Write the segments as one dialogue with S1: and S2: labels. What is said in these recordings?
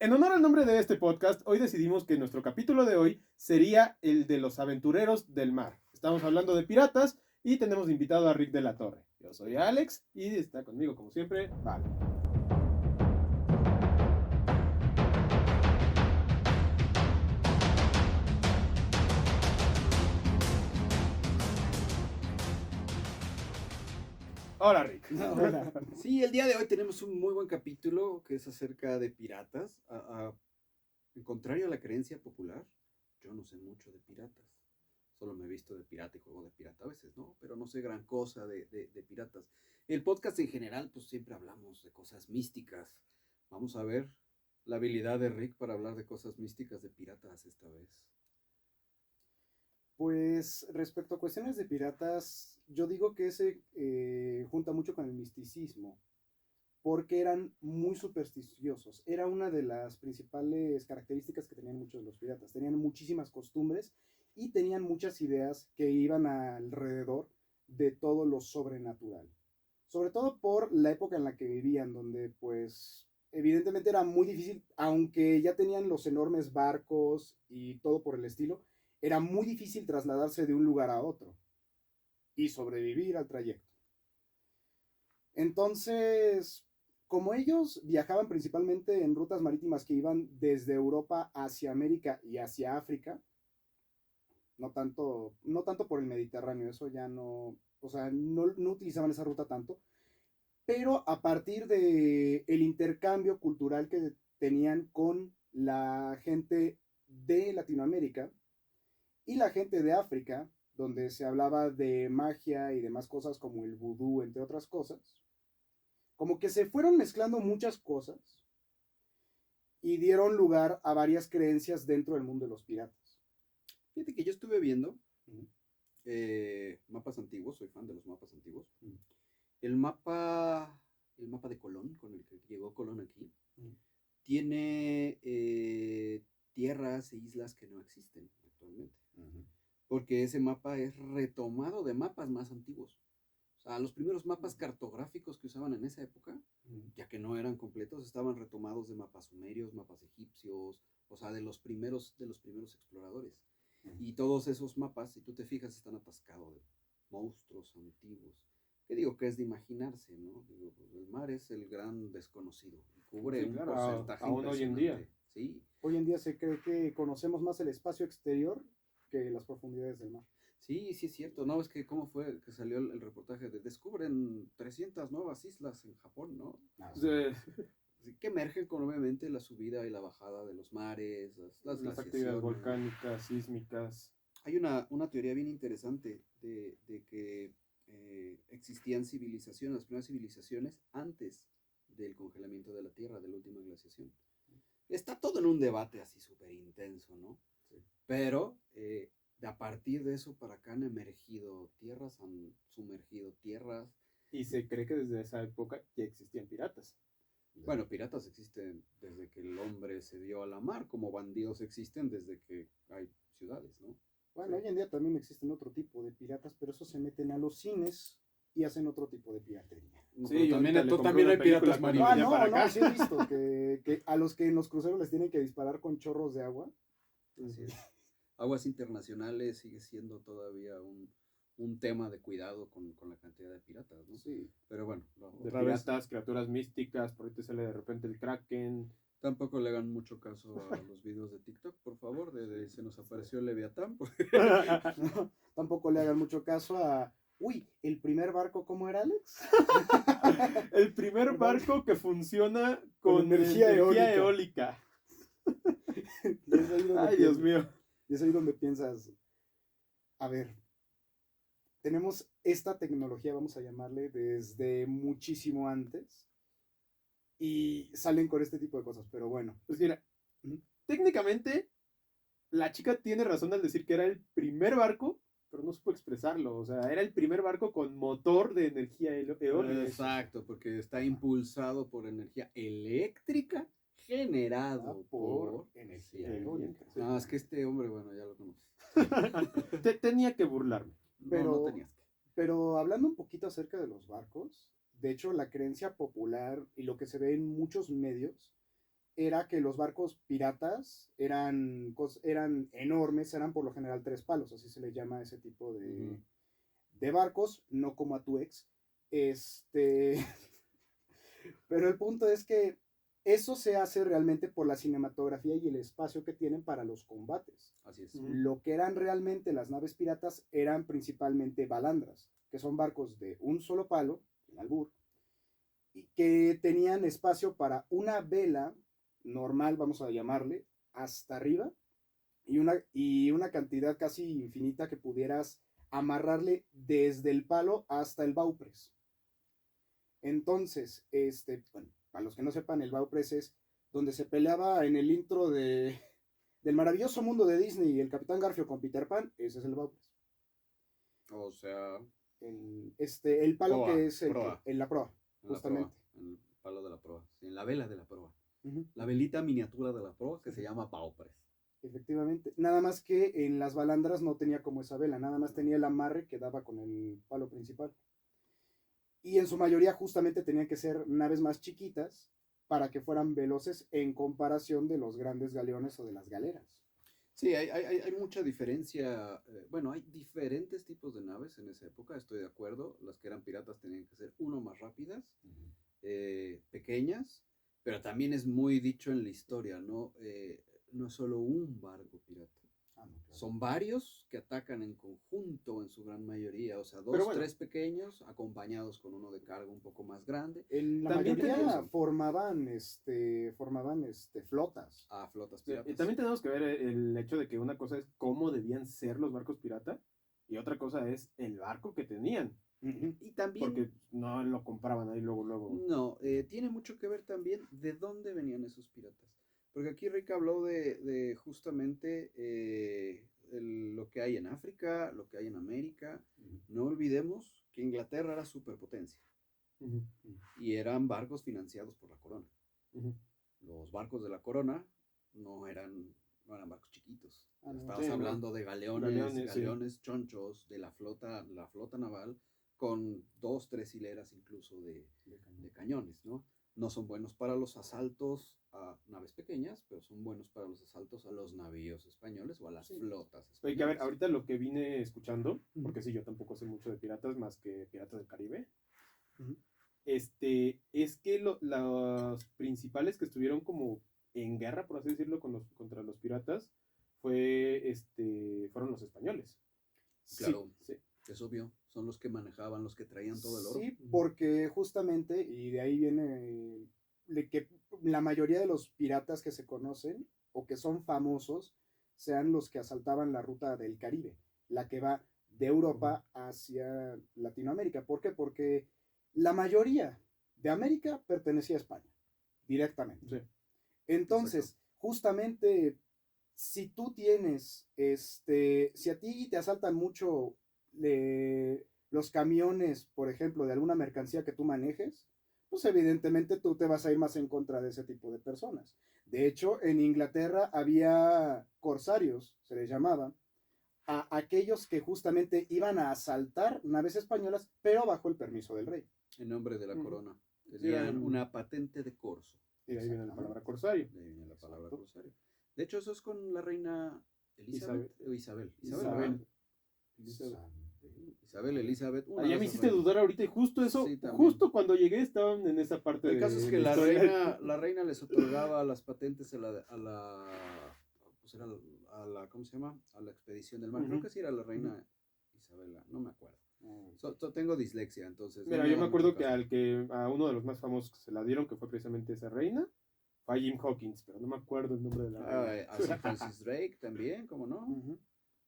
S1: En honor al nombre de este podcast, hoy decidimos que nuestro capítulo de hoy sería el de los aventureros del mar. Estamos hablando de piratas y tenemos invitado a Rick de la Torre. Yo soy Alex y está conmigo, como siempre, Val. Hola, Rick.
S2: Hola. Sí, el día de hoy tenemos un muy buen capítulo que es acerca de piratas. En contrario a la creencia popular, yo no sé mucho de piratas. Solo me he visto de pirata y juego de pirata a veces, ¿no? Pero no sé gran cosa de piratas. El podcast en general, pues siempre hablamos de cosas místicas. Vamos a ver la habilidad de Rick para hablar de cosas místicas de piratas esta vez.
S3: Pues respecto a cuestiones de piratas, yo digo que ese junta mucho con el misticismo, porque eran muy supersticiosos. Era una de las principales características que tenían muchos de los piratas. Tenían muchísimas costumbres y tenían muchas ideas que iban alrededor de todo lo sobrenatural. Sobre todo por la época en la que vivían, donde pues evidentemente era muy difícil, aunque ya tenían los enormes barcos y todo por el estilo, era muy difícil trasladarse de un lugar a otro y sobrevivir al trayecto. Entonces, como ellos viajaban principalmente en rutas marítimas que iban desde Europa hacia América y hacia África, no tanto por el Mediterráneo, eso ya no, o sea, no utilizaban esa ruta tanto, pero a partir de el intercambio cultural que tenían con la gente de Latinoamérica y la gente de África, donde se hablaba de magia y demás cosas como el vudú, entre otras cosas, como que se fueron mezclando muchas cosas y dieron lugar a varias creencias dentro del mundo de los piratas.
S2: Fíjate que yo estuve viendo mapas antiguos, soy fan de los mapas antiguos. El mapa, el mapa de Colón, con el que llegó Colón aquí, tiene tierras e islas que no existen actualmente. Porque ese mapa es retomado de mapas más antiguos. O sea, los primeros mapas cartográficos que usaban en esa época, ya que no eran completos, estaban retomados de mapas sumerios, mapas egipcios, o sea, de los primeros exploradores. Y todos esos mapas, si tú te fijas, están atascados de monstruos antiguos. Que digo que es de imaginarse, ¿no? Digo, pues el mar es el gran desconocido y cubre
S1: Sí,
S2: un
S1: claro,
S2: porcentaje
S1: aún hoy en
S2: impresionante.
S1: día.
S2: Sí,
S3: Hoy en día se cree que conocemos más el espacio exterior que las profundidades del mar.
S2: sí, sí es cierto. No, es que cómo fue que salió el reportaje de descubren 300 nuevas islas en Japón, ¿no? Así que emergen con obviamente la subida y la bajada de los mares,
S1: Las actividades
S2: glaciaciones.
S1: volcánicas, sísmicas.
S2: Hay una teoría bien interesante de que existían civilizaciones, las primeras civilizaciones antes del congelamiento de la Tierra, de la última glaciación. Está todo en un debate así súper intenso, ¿no?
S3: Sí.
S2: Pero a partir de eso para acá han emergido tierras, han sumergido tierras.
S1: Y se cree que desde esa época ya existían piratas.
S2: Bueno, piratas existen desde que el hombre se dio a la mar, como bandidos existen desde que hay ciudades, ¿no?
S3: Bueno, hoy en día también existen otro tipo de piratas, pero esos se meten a los cines y hacen otro tipo de piratería.
S2: No,
S1: Sí,
S2: pero
S1: yo
S2: también,
S1: ahorita le compré
S2: también
S1: una
S2: hay
S1: película
S2: piratas
S1: cuando
S2: marinos.
S1: venía para acá.
S3: Sí he visto que a los que en los cruceros les tienen que disparar con chorros de agua.
S2: Así es. Aguas internacionales sigue siendo todavía un tema de cuidado con la cantidad de piratas, ¿no?
S3: Sí.
S2: Pero bueno,
S1: De
S2: otra vez,
S1: piratas, criaturas místicas, por ahí te sale de repente el Kraken.
S2: tampoco le hagan mucho caso a los videos de TikTok, por favor, de se nos apareció el Leviatán.
S3: No, tampoco le hagan mucho caso a... Uy, ¿el primer barco cómo era, Alex?
S1: El primer barco que funciona
S3: Con
S1: con
S3: energía
S1: energía
S3: eólica.
S1: eólica.
S3: Y es ahí donde
S1: Ay, Dios mío.
S3: Y es ahí donde piensas, a ver, tenemos esta tecnología, vamos a llamarle, desde muchísimo antes y salen con este tipo de cosas, pero bueno.
S1: Pues mira, técnicamente la chica tiene razón al decir que era el primer barco, pero no supo expresarlo. O sea, era el primer barco con motor de energía eólica.
S2: Exacto, porque está impulsado por energía eléctrica generado por
S3: energía
S1: eólica.
S3: eólica.
S1: Sí.
S2: No, es que este hombre, bueno, ya lo conoces.
S1: Tenía que burlarme.
S2: No tenías que.
S3: Pero hablando un poquito acerca de los barcos, de hecho la creencia popular y lo que se ve en muchos medios era que los barcos piratas eran enormes, eran por lo general 3 palos, así se les llama a ese tipo de barcos, no como a tu ex. Pero el punto es que eso se hace realmente por la cinematografía y el espacio que tienen para los combates.
S2: Así es.
S3: Lo que eran realmente las naves piratas eran principalmente balandras, que son barcos de un solo palo, sin albur, y que tenían espacio para una vela normal, vamos a llamarle, hasta arriba, y una cantidad casi infinita que pudieras amarrarle desde el palo hasta el baupress. Entonces, bueno, para los que no sepan, el baupress es donde se peleaba en el intro del maravilloso mundo de Disney y el Capitán Garfio con Peter Pan, ese es el baupress.
S2: O sea,
S3: El palo
S2: proa,
S3: que es
S2: proa.
S3: en la proa,
S2: en la
S3: justamente.
S2: proa, en el palo de la proa, sí, en la vela de la proa.
S3: Ujú.
S2: La velita miniatura de la proa que se llama baupress.
S3: Efectivamente. Nada más que en las balandras no tenía como esa vela, nada más tenía el amarre que daba con el palo principal. Y en su mayoría justamente tenían que ser naves más chiquitas para que fueran veloces en comparación de los grandes galeones o de las galeras.
S2: Sí, hay mucha diferencia. Bueno, hay diferentes tipos de naves en esa época, estoy de acuerdo. Las que eran piratas tenían que ser más rápidas, pequeñas, pero también es muy dicho en la historia, ¿no? No es solo un barco pirata.
S3: No, claro.
S2: Son varios que atacan en conjunto en su gran mayoría, o sea,
S1: Pero bueno,
S2: 3 pequeños acompañados con uno de carga un poco más grande.
S3: En la
S1: También
S3: mayoría
S1: tenemos-
S3: formaban flotas.
S2: A flotas
S1: Y
S2: piratas.
S1: también tenemos que ver el hecho de que una cosa es cómo debían ser los barcos pirata y otra cosa es el barco que tenían.
S3: Ujú.
S2: Y también,
S1: Porque no lo compraban ahí luego.
S2: no, tiene mucho que ver también de dónde venían esos piratas. Porque aquí Rick habló de justamente lo que hay en África, lo que hay en América. No olvidemos que Inglaterra era superpotencia
S1: Ujú,
S2: y eran barcos financiados por la corona.
S1: ujú.
S2: Los barcos de la corona no eran barcos chiquitos.
S3: Ah, no.
S2: Estabas
S1: Sí, no.
S2: hablando de
S1: Galeones,
S2: galeones
S1: sí.
S2: chonchos de la flota naval con 2, 3 hileras incluso de cañones, ¿no? No son buenos para los asaltos a naves pequeñas, pero son buenos para los asaltos a los navíos españoles o a las
S3: Sí.
S2: flotas
S1: Oye, que a ver,
S2: españolas.
S1: ahorita lo que vine escuchando,
S3: Ujú.
S1: porque sí, yo tampoco sé mucho de piratas más que Piratas del Caribe,
S3: Ujú.
S1: es que los principales que estuvieron como en guerra, por así decirlo, contra los piratas, fueron los españoles.
S2: Claro,
S1: Sí.
S2: es obvio, son los que manejaban, los que traían todo el oro.
S3: Sí, porque justamente, y de ahí viene de que la mayoría de los piratas que se conocen o que son famosos sean los que asaltaban la ruta del Caribe, la que va de Europa hacia Latinoamérica. ¿Por qué? Porque la mayoría de América pertenecía a España, directamente.
S1: Sí.
S3: Entonces, justamente, si tú tienes, si a ti te asaltan mucho los camiones, por ejemplo, de alguna mercancía que tú manejes, pues evidentemente tú te vas a ir más en contra de ese tipo de personas. De hecho, en Inglaterra había corsarios, se les llamaba, a aquellos que justamente iban a asaltar naves españolas, pero bajo el permiso del rey.
S2: En nombre de la
S1: Ujú.
S2: corona.
S1: Sí,
S2: Tenían una patente de corso.
S1: Y de ahí viene la
S3: Exactamente.
S1: palabra corsario.
S2: De ahí viene la palabra
S3: Exacto.
S2: corsario. De hecho, eso es con la reina Elizabeth o Isabel.
S1: Isabel.
S2: Isabel Elizabeth.
S1: Ah, ya me hiciste dudar ahorita y justo eso,
S2: Sí, también.
S1: justo cuando llegué estaban en esa parte
S2: El caso es que
S1: de
S2: la
S1: historia.
S2: reina les otorgaba las patentes pues era a la, ¿cómo se llama? A la expedición del mar. Creo
S1: Ujú.
S2: que sí era la reina Isabela, no me acuerdo.
S3: Mm.
S2: Tengo dislexia, entonces.
S1: Mira,
S2: no
S1: yo
S2: da
S1: me
S2: mucho
S1: acuerdo que
S2: caso.
S1: a uno de los más famosos que se la dieron, que fue precisamente esa reina, fue a Jim Hawkins, pero no me acuerdo el nombre de la reina.
S2: A Sir Francis Drake también, ¿cómo no?
S3: Ujú.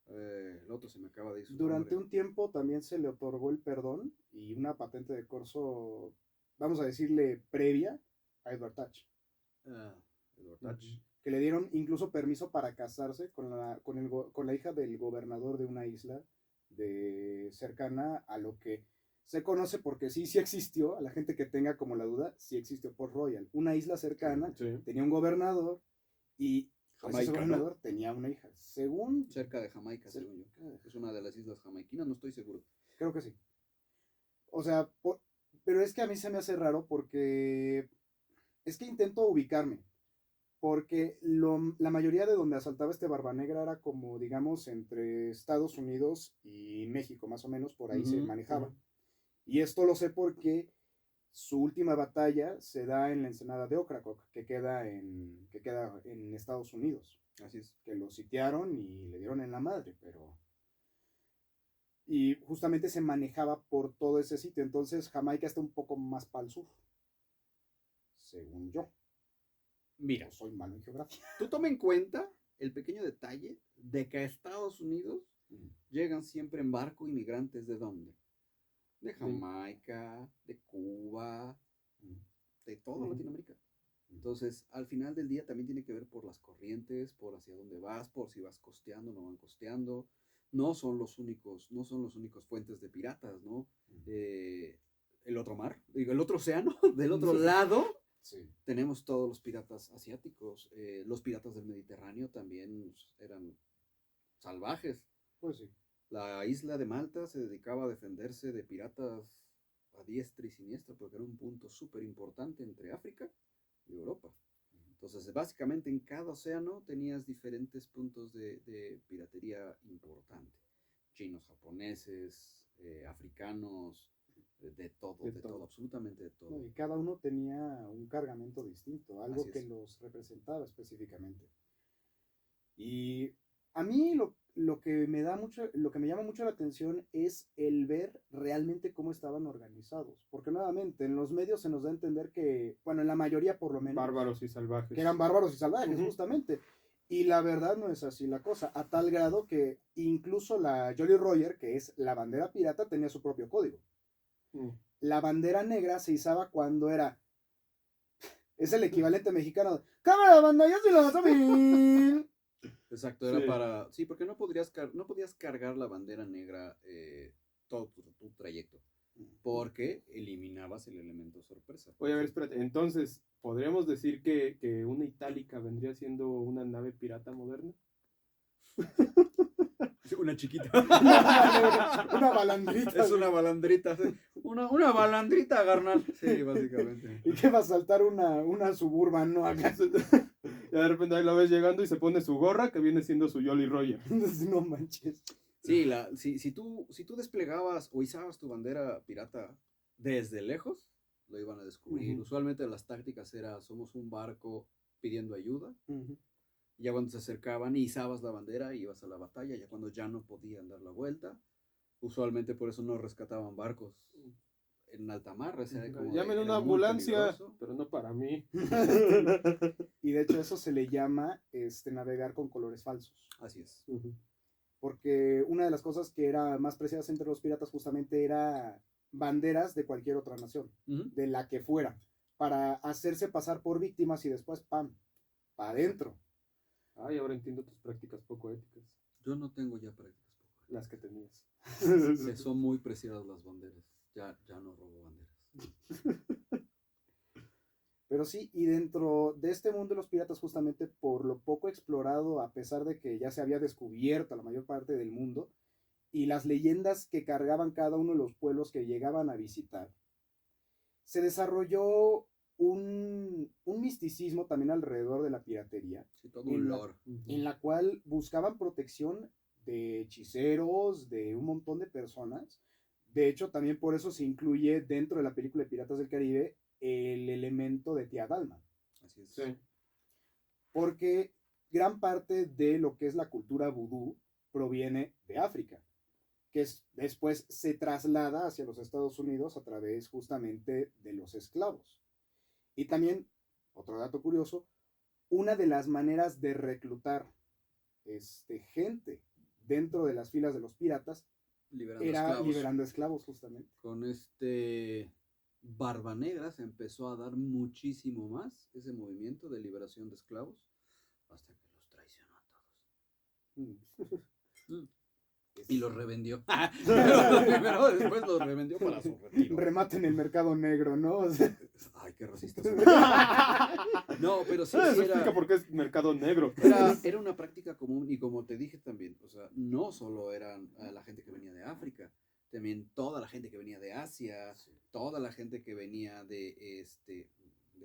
S2: El otro se me acaba de ir su
S3: Durante
S2: nombre.
S3: un tiempo también se le otorgó el perdón y una patente de corso, vamos a decirle, previa a Edward Touch,
S2: Edward Touch.
S3: que le dieron incluso permiso para casarse con la hija del gobernador de una isla cercana a lo que se conoce, porque sí existió, a la gente que tenga como la duda, sí existió Port Royal, una isla cercana,
S1: Sí.
S3: tenía un gobernador y pues, ese
S2: Jamaica,
S3: gobernador tenía una hija, según...
S2: Cerca de Jamaica, según yo. Es una de las islas jamaiquinas, no estoy seguro.
S3: Creo que sí. O sea, pero es que a mí se me hace raro porque es que intento ubicarme. porque la mayoría de donde asaltaba este Barba Negra era como, digamos, entre Estados Unidos y México, más o menos, por ahí se manejaba. Y esto lo sé porque su última batalla se da en la ensenada de Ocracoke, que queda en Estados Unidos.
S2: Así es.
S3: Que lo sitiaron y le dieron en la madre, pero... Y justamente se manejaba por todo ese sitio, entonces Jamaica está un poco más para el sur, según yo.
S2: Mira,
S3: Yo soy malo en geografía.
S2: tú toma en cuenta el pequeño detalle de que a Estados Unidos llegan siempre en barco inmigrantes ¿de dónde? De Jamaica, de Cuba, de toda Latinoamérica. Entonces, al final del día también tiene que ver por las corrientes, por hacia dónde vas, por si vas costeando, no van costeando. No son los únicos fuentes de piratas, ¿no? El otro mar, digo, el otro océano, del otro lado,
S3: Sí.
S2: tenemos todos los piratas asiáticos. Los piratas del Mediterráneo también eran salvajes.
S3: Pues sí.
S2: La isla de Malta se dedicaba a defenderse de piratas a diestra y siniestra porque era un punto súper importante entre África y Europa. Entonces, básicamente en cada océano tenías diferentes puntos de piratería importante. Chinos, japoneses, africanos, de todo, absolutamente de todo.
S3: No, y cada uno tenía un cargamento distinto, algo
S2: Así
S3: que
S2: es.
S3: los representaba específicamente. Y a mí lo que me llama mucho la atención es el ver realmente cómo estaban organizados. Porque nuevamente, en los medios se nos da a entender que, bueno, en la mayoría por lo menos,
S1: Bárbaros y salvajes.
S3: que eran bárbaros y salvajes, justamente. Y la verdad no es así la cosa, a tal grado que incluso la Jolly Roger, que es la bandera pirata, tenía su propio código. La bandera negra se izaba cuando es el equivalente mexicano de ¡cámara, banda! ¡Ya se lo vas a ver!
S2: Exacto, era para... Sí, porque no podías cargar la bandera negra todo tu trayecto, porque eliminabas el elemento sorpresa.
S1: Oye, a ver, espérate. Entonces, ¿podríamos decir que una itálica vendría siendo una nave pirata moderna?
S2: Una chiquita.
S3: Una balandrita.
S2: Es una balandrita. Una balandrita, carnal. Sí, básicamente.
S3: ¿Y qué va a saltar una Suburban, no? Acá.
S1: Y de repente ahí lo ves llegando y se pone su gorra, que viene siendo su Jolly Roger.
S3: No manches.
S2: Sí, si tú desplegabas o izabas tu bandera pirata desde lejos, lo iban a descubrir. Usualmente las tácticas era, somos un barco pidiendo ayuda. Y ya cuando se acercaban, izabas la bandera y ibas a la batalla. Ya cuando ya no podían dar la vuelta, usualmente por eso no rescataban barcos en alta mar. O sea,
S1: Llamen
S2: era
S1: una
S2: muy
S1: ambulancia,
S2: peligroso.
S1: pero no para mí.
S3: Y de hecho eso se le llama navegar con colores falsos.
S2: Así es.
S3: Porque una de las cosas que era más preciadas entre los piratas justamente era banderas de cualquier otra nación, de la que fuera, para hacerse pasar por víctimas y después ¡pam! Para adentro.
S1: Ay, ahora entiendo tus prácticas poco éticas.
S2: Yo no tengo ya prácticas poco éticas.
S1: Las que tenías.
S2: Me son muy preciadas las banderas. Ya no robo banderas.
S3: Pero sí, y dentro de este mundo de los piratas, justamente por lo poco explorado, a pesar de que ya se había descubierto la mayor parte del mundo, y las leyendas que cargaban cada uno de los pueblos que llegaban a visitar, se desarrolló un misticismo también alrededor de la piratería.
S2: Sí, todo un lore.
S3: En la cual buscaban protección de hechiceros, de un montón de personas. De hecho, también por eso se incluye dentro de la película de Piratas del Caribe el elemento de Tía Dalma.
S2: Así es.
S1: Sí.
S3: Porque gran parte de lo que es la cultura vudú proviene de África, que después se traslada hacia los Estados Unidos a través justamente de los esclavos. Y también, otro dato curioso, una de las maneras de reclutar gente dentro de las filas de los piratas liberando esclavos justamente.
S2: Con Barba Negra se empezó a dar muchísimo más ese movimiento de liberación de esclavos hasta que los traicionó a todos. Y los revendió. Pero después los revendió para su retiro.
S3: Remate en el mercado negro, ¿no?
S2: Ay, qué racista soy. No, pero sí,
S1: Eso
S2: sí
S1: explica por qué es mercado negro.
S2: era una práctica común y como te dije también, o sea, no solo eran la gente que venía de África, también toda la gente que venía de Asia, toda la gente que venía de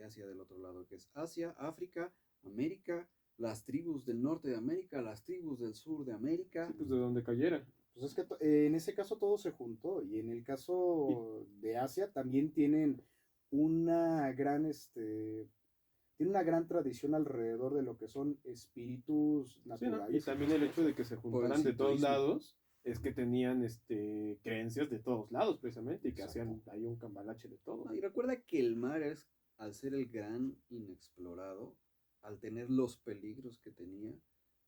S2: Asia del otro lado, que es Asia, África, América, las tribus del norte de América, las tribus del sur de América.
S1: Sí, pues de donde cayera.
S3: Pues es que en ese caso todo se juntó y en el caso de Asia también tienen una gran, tiene una gran tradición alrededor de lo que son espíritus
S1: Sí, ¿no? Y
S3: naturales.
S1: también el hecho de que se juntaran de todos
S2: sintoísmo.
S1: lados es que tenían creencias de todos lados precisamente y que
S3: Exacto.
S1: hacían ahí un cambalache de todo.
S2: No, y recuerda que el mar es, al ser el gran inexplorado, al tener los peligros que tenía,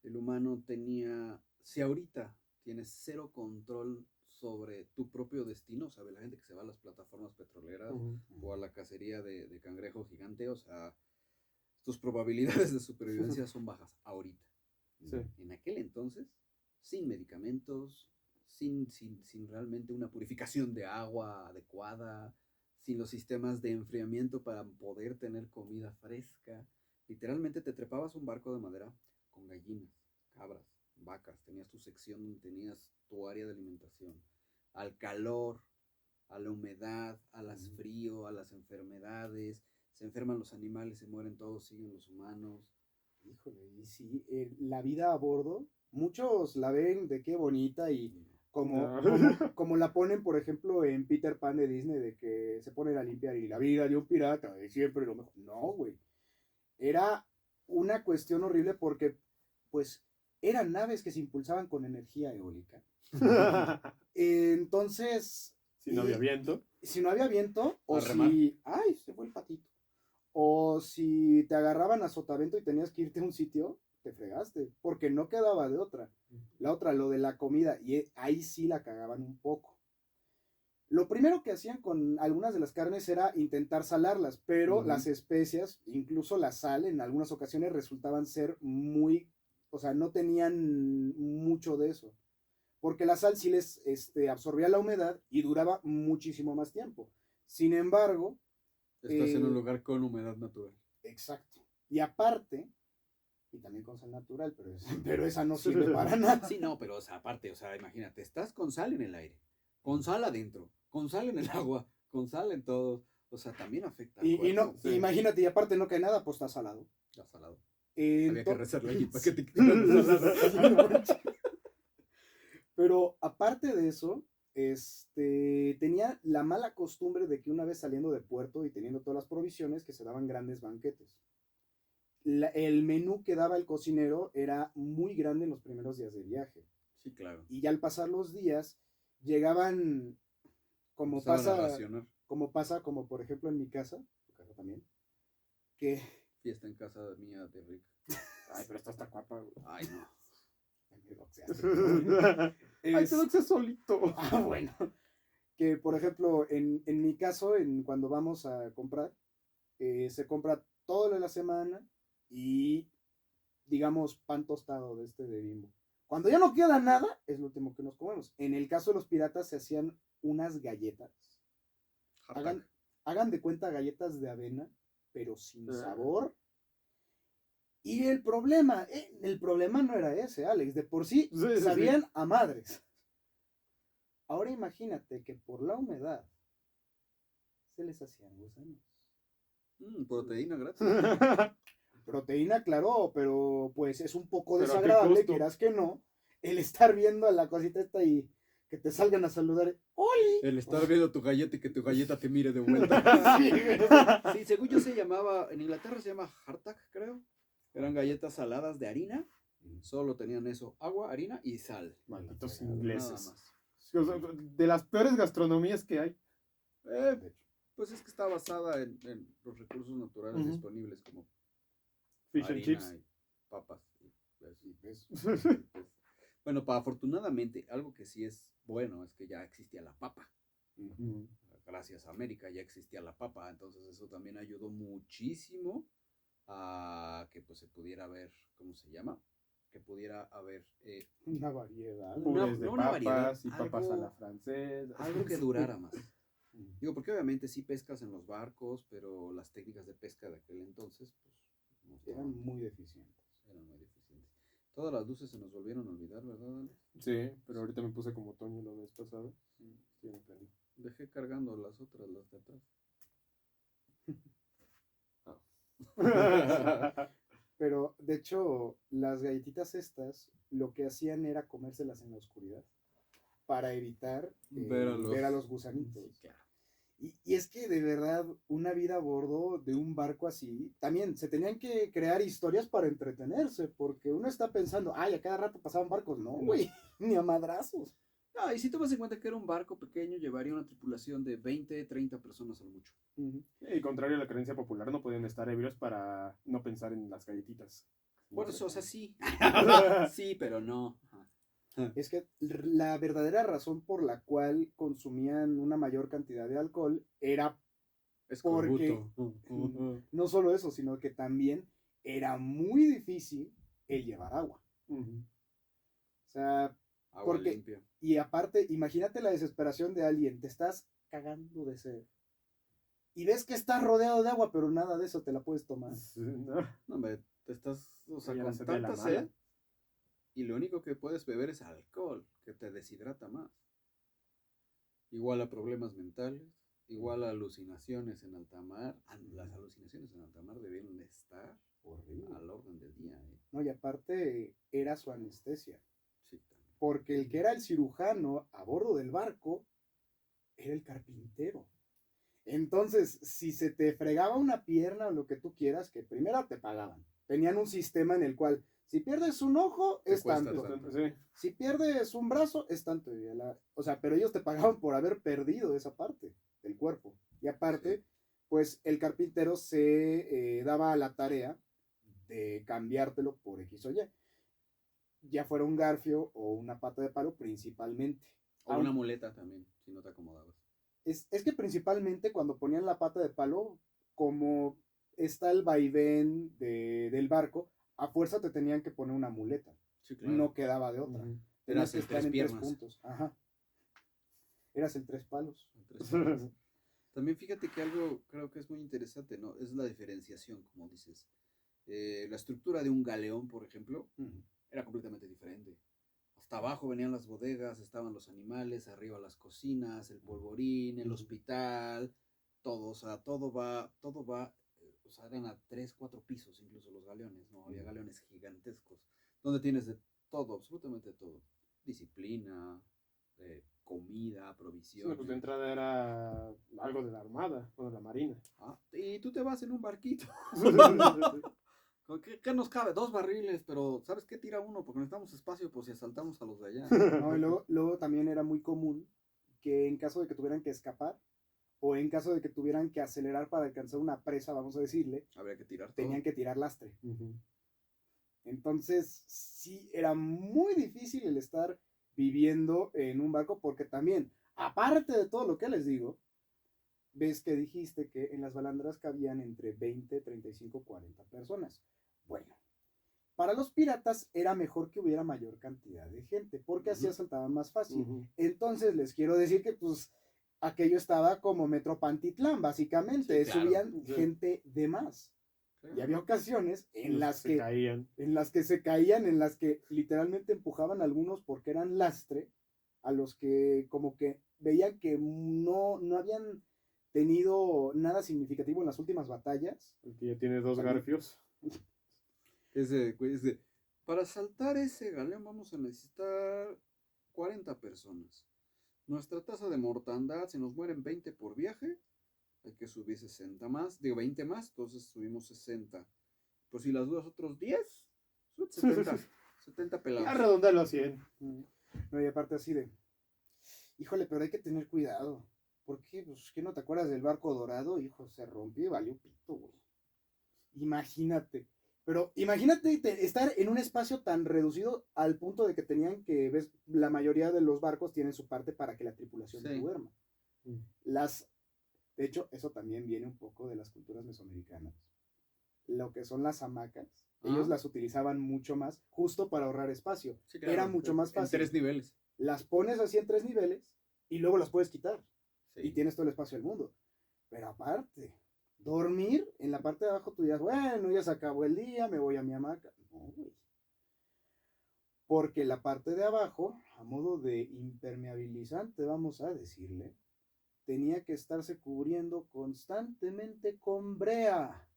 S2: el humano tenía, si ahorita tienes cero control sobre tu propio destino, ¿sabe? La gente que se va a las plataformas petroleras
S1: Ujú.
S2: o a la cacería de cangrejo gigante, o sea, tus probabilidades de supervivencia son bajas ahorita.
S1: Sí.
S2: En aquel entonces, sin medicamentos, sin realmente una purificación de agua adecuada, sin los sistemas de enfriamiento para poder tener comida fresca. Literalmente te trepabas un barco de madera con gallinas, cabras, vacas, tenías tu sección donde tenías tu área de alimentación. Al calor, a la humedad, al frío, a las enfermedades, se enferman los animales, se mueren todos, siguen los humanos.
S3: Híjole, y sí, la vida a bordo, muchos la ven de qué bonita y como,
S1: No.
S3: como la ponen, por ejemplo, en Peter Pan de Disney, de que se ponen a limpiar y la vida de un pirata, de siempre lo mejor. No, güey. Era una cuestión horrible porque, pues, eran naves que se impulsaban con energía eólica. Entonces,
S1: Si no había viento.
S3: si no había viento, o
S2: A remar.
S3: si. ¡Ay! Se fue el patito. O si te agarraban a sotavento y tenías que irte a un sitio, te fregaste, porque no quedaba de otra. La otra, lo de la comida, y ahí sí la cagaban un poco. Lo primero que hacían con algunas de las carnes era intentar salarlas, pero las especias, incluso la sal, en algunas ocasiones resultaban ser muy, o sea, no tenían mucho de eso, porque la sal sí les absorbía la humedad y duraba muchísimo más tiempo. Sin embargo,
S2: Estás en un lugar con humedad natural.
S3: exacto. Y aparte, y también con sal natural, pero esa no sirve para nada.
S2: Sí, no, pero o sea, aparte, o sea, imagínate, estás con sal en el aire, con sal adentro, con sal en el agua, con sal en todo. O sea, también afecta al
S3: Y no,
S2: cuerpo.
S1: Sí.
S3: imagínate, y aparte no cae nada, pues está salado.
S2: Está salado. Había que
S3: Ento-
S2: rezarle allí para que te quitaran la salada.
S3: Pero aparte de eso, tenía la mala costumbre de que una vez saliendo de puerto y teniendo todas las provisiones, que se daban grandes banquetes. El menú que daba el cocinero era muy grande en los primeros días de viaje.
S2: Sí, claro.
S3: Y ya al pasar los días, llegaban como
S2: Empezaban a
S3: pasa,
S2: racionar.
S3: como por ejemplo en mi casa, tu casa también, que
S2: Fiesta en casa mía de Rick.
S1: Ay, pero esta está guapa, güey.
S2: Ay, no.
S3: me doxeaste.
S1: Ay, te doxé solito.
S3: Ah, bueno. Que por ejemplo, en mi caso, cuando vamos a comprar, se compra todo lo de la semana y digamos pan tostado de Bimbo. Cuando ya no queda nada, es lo último que nos comemos. En el caso de los piratas se hacían unas galletas. Hagan de cuenta galletas de avena, pero sin sabor. Y el problema no era ese, Alex. De por sí,
S1: Sí,
S3: sabían a madres. Ahora imagínate que por la humedad se les hacían gusanos.
S2: Proteína gratis.
S3: Proteína, claro, pero pues es un poco
S1: ¿Pero a qué
S3: desagradable,
S1: costo?
S3: quieras que no, el estar viendo a la cosita esta y que te salgan a saludar. ¡Oli!
S2: El estar viendo tu galleta y que tu galleta te mire de vuelta.
S3: Sí,
S2: Sí, según yo se llamaba, en Inglaterra se llama hardtack, creo. Eran galletas saladas de harina. Solo tenían eso, agua, harina y sal.
S1: Malditos
S2: Nada
S1: ingleses.
S2: más.
S1: O sea, de las peores gastronomías que hay.
S2: Pues es que está basada en los recursos naturales
S1: Ujú.
S2: disponibles como
S1: Fish and
S2: harina
S1: chips.
S2: y papas.
S3: Y pues,
S2: Bueno, afortunadamente, algo que sí es bueno es que ya existía la papa.
S1: Ujú.
S2: Gracias a América ya existía la papa, entonces eso también ayudó muchísimo a que pues se pudiera ver, ¿cómo se llama? Que pudiera haber
S3: una variedad.
S1: Purés de
S2: no una variedad,
S1: papas y papas a la francesa.
S2: algo que durara más. Digo, porque obviamente sí pescas en los barcos, pero las técnicas de pesca de aquel entonces, pues, no
S3: Eran
S2: estaban,
S3: muy deficientes.
S2: eran muy deficientes. Todas las luces se nos volvieron a olvidar, ¿verdad, Ale?
S1: Sí, pero ahorita me puse como Toño la vez pasada. Estoy en peli.
S2: Dejé cargando las otras, las de atrás.
S3: Pero, de hecho, las galletitas estas, lo que hacían era comérselas en la oscuridad para evitar ver a los gusanitos.
S2: Sí, claro.
S3: Y es que de verdad, una vida a bordo de un barco así, también se tenían que crear historias para entretenerse, porque uno está pensando, ay, a cada rato pasaban barcos. No, güey, ni a madrazos.
S2: No, y si tomas en cuenta que era un barco pequeño, llevaría una tripulación de 20, 30 personas a lo mucho.
S3: Ujú.
S1: Y contrario a la creencia popular, no podían estar ebrios para no pensar en las galletitas.
S2: Bueno, eso, o sea, sí. Sí, pero no. Ajá.
S3: Es que la verdadera razón por la cual consumían una mayor cantidad de alcohol era porque no solo eso, sino que también era muy difícil el llevar agua.
S1: Ujú.
S3: O sea,
S2: Agua
S3: porque,
S2: limpia.
S3: y aparte, imagínate la desesperación de alguien, te estás cagando de sed. Y ves que estás rodeado de agua, pero nada de eso te la puedes tomar.
S1: Sí, no.
S2: No, hombre, te estás, o sea,
S1: Ya la
S2: con
S1: sed de la
S2: tanta
S1: mala.
S2: sed, y lo único que puedes beber es alcohol, que te deshidrata más. Igual a problemas mentales, igual a alucinaciones en alta mar. Las alucinaciones en alta mar debieron de estar
S3: Horrible.
S2: al orden del día, ¿eh?
S3: No, y aparte era su anestesia.
S2: Sí, también.
S3: Porque el que era el cirujano a bordo del barco era el carpintero. Entonces, si se te fregaba una pierna o lo que tú quieras, que primero te pagaban. Tenían un sistema en el cual, si pierdes un ojo,
S2: Te
S3: es
S2: cuesta
S3: tanto.
S2: tanto.
S1: Sí.
S3: Si pierdes un brazo, es tanto. O sea, pero ellos te pagaban por haber perdido esa parte del cuerpo. Y aparte,
S2: Sí.
S3: pues el carpintero se daba a la tarea de cambiártelo por X o Y. Ya fuera un garfio o una pata de palo, principalmente.
S2: O una muleta también, si no te acomodabas.
S3: Es que principalmente cuando ponían la pata de palo, como está el vaivén del barco, a fuerza te tenían que poner una muleta.
S2: Sí, claro.
S3: No quedaba de otra.
S1: Ujú.
S3: Tenías
S2: Eras
S3: que
S2: el
S3: estar
S2: tres
S3: en
S2: piernas.
S3: 3 puntos. Ajá. Eras el 3 palos.
S2: También fíjate que algo creo que es muy interesante, ¿no? Es la diferenciación, como dices. La estructura de un galeón, por ejemplo,
S3: Ujú.
S2: era completamente diferente. Hasta abajo venían las bodegas, estaban los animales, arriba las cocinas, el polvorín, el hospital, todo, o sea, todo va, o sea, eran a 3, 4 pisos incluso los galeones, ¿no? Había galeones gigantescos, donde tienes de todo, absolutamente todo. Disciplina, comida,
S1: Sí,
S2: provisiones.
S1: pues de entrada era algo de la armada, o de la marina.
S2: Ah, y tú te vas en un barquito. ¿Qué nos cabe? 2 barriles, pero ¿sabes qué? Tira uno, porque necesitamos espacio por si asaltamos a los de allá.
S3: No, y luego también era muy común que en caso de que tuvieran que escapar o en caso de que tuvieran que acelerar para alcanzar una presa, vamos a decirle,
S2: Habría que tirar todo.
S3: tenían que tirar lastre.
S1: Ujú.
S3: Entonces, sí, era muy difícil el estar viviendo en un barco porque también, aparte de todo lo que les digo, ves que dijiste que en las balandras cabían entre 20, 35, 40 personas. Bueno, para los piratas era mejor que hubiera mayor cantidad de gente porque así asaltaban más fácil.
S1: Ujú.
S3: Entonces, les quiero decir que pues aquello estaba como Metro Pantitlán, básicamente.
S2: Sí, claro.
S3: Subían
S1: Sí.
S3: gente de más. Y había ocasiones en las
S1: se caían.
S3: en las que se caían, en las que literalmente empujaban a algunos porque eran lastre, a los que como que veían que no habían tenido nada significativo en las últimas batallas.
S1: El que ya tiene 2
S3: También.
S1: garfios.
S2: Para saltar ese galeón vamos a necesitar 40 personas. Nuestra tasa de mortandad, si nos mueren 20 por viaje, hay que subir 60 más, digo 20 más, entonces subimos 60. Pues si las dudas otros 10, sube 70. 70
S1: Ya
S2: pelados.
S1: redondalo a 100.
S3: No, y aparte así de, híjole, pero hay que tener cuidado. ¿Por qué? Pues, ¿qué no te acuerdas del barco dorado? Hijo, se rompió y valió pito, güey. Imagínate. Pero imagínate estar en un espacio tan reducido al punto de que tenían que, ves, la mayoría de los barcos tienen su parte para que la tripulación
S2: Sí.
S3: duerma. De hecho, eso también viene un poco de las culturas mesoamericanas. Lo que son las hamacas, ellos las utilizaban mucho más justo para ahorrar espacio.
S2: Sí, claro.
S3: Era mucho más
S2: En
S3: fácil.
S2: 3 niveles.
S3: Las pones así en 3 niveles y luego las puedes quitar.
S2: Sí.
S3: Y tienes todo el espacio del mundo. Pero aparte, dormir en la parte de abajo, tú dirás, bueno, ya se acabó el día, me voy a mi hamaca. No, güey. Porque la parte de abajo, a modo de impermeabilizante, vamos a decirle, tenía que estarse cubriendo constantemente con brea.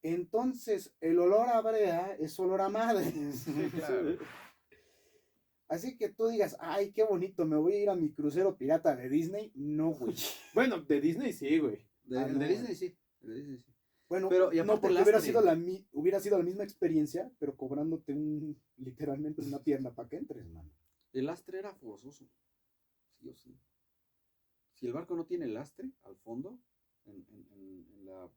S3: Entonces, el olor a brea es olor a madre.
S1: Sí, claro.
S3: Así que tú digas, ay, qué bonito, me voy a ir a mi crucero pirata de Disney. No, güey.
S1: Bueno, de Disney sí, güey.
S2: El
S3: no,
S2: de Disney
S3: güey.
S2: sí. El de Disney sí.
S3: Bueno,
S2: Pero, y
S3: no,
S2: aparte
S3: porque
S2: el
S3: hubiera
S2: lastre.
S3: sido, hubiera sido la misma experiencia, pero cobrándote literalmente una pierna para que entres, mano.
S2: El lastre era forzoso. Sí o sí. Si el barco no tiene lastre al fondo, en la,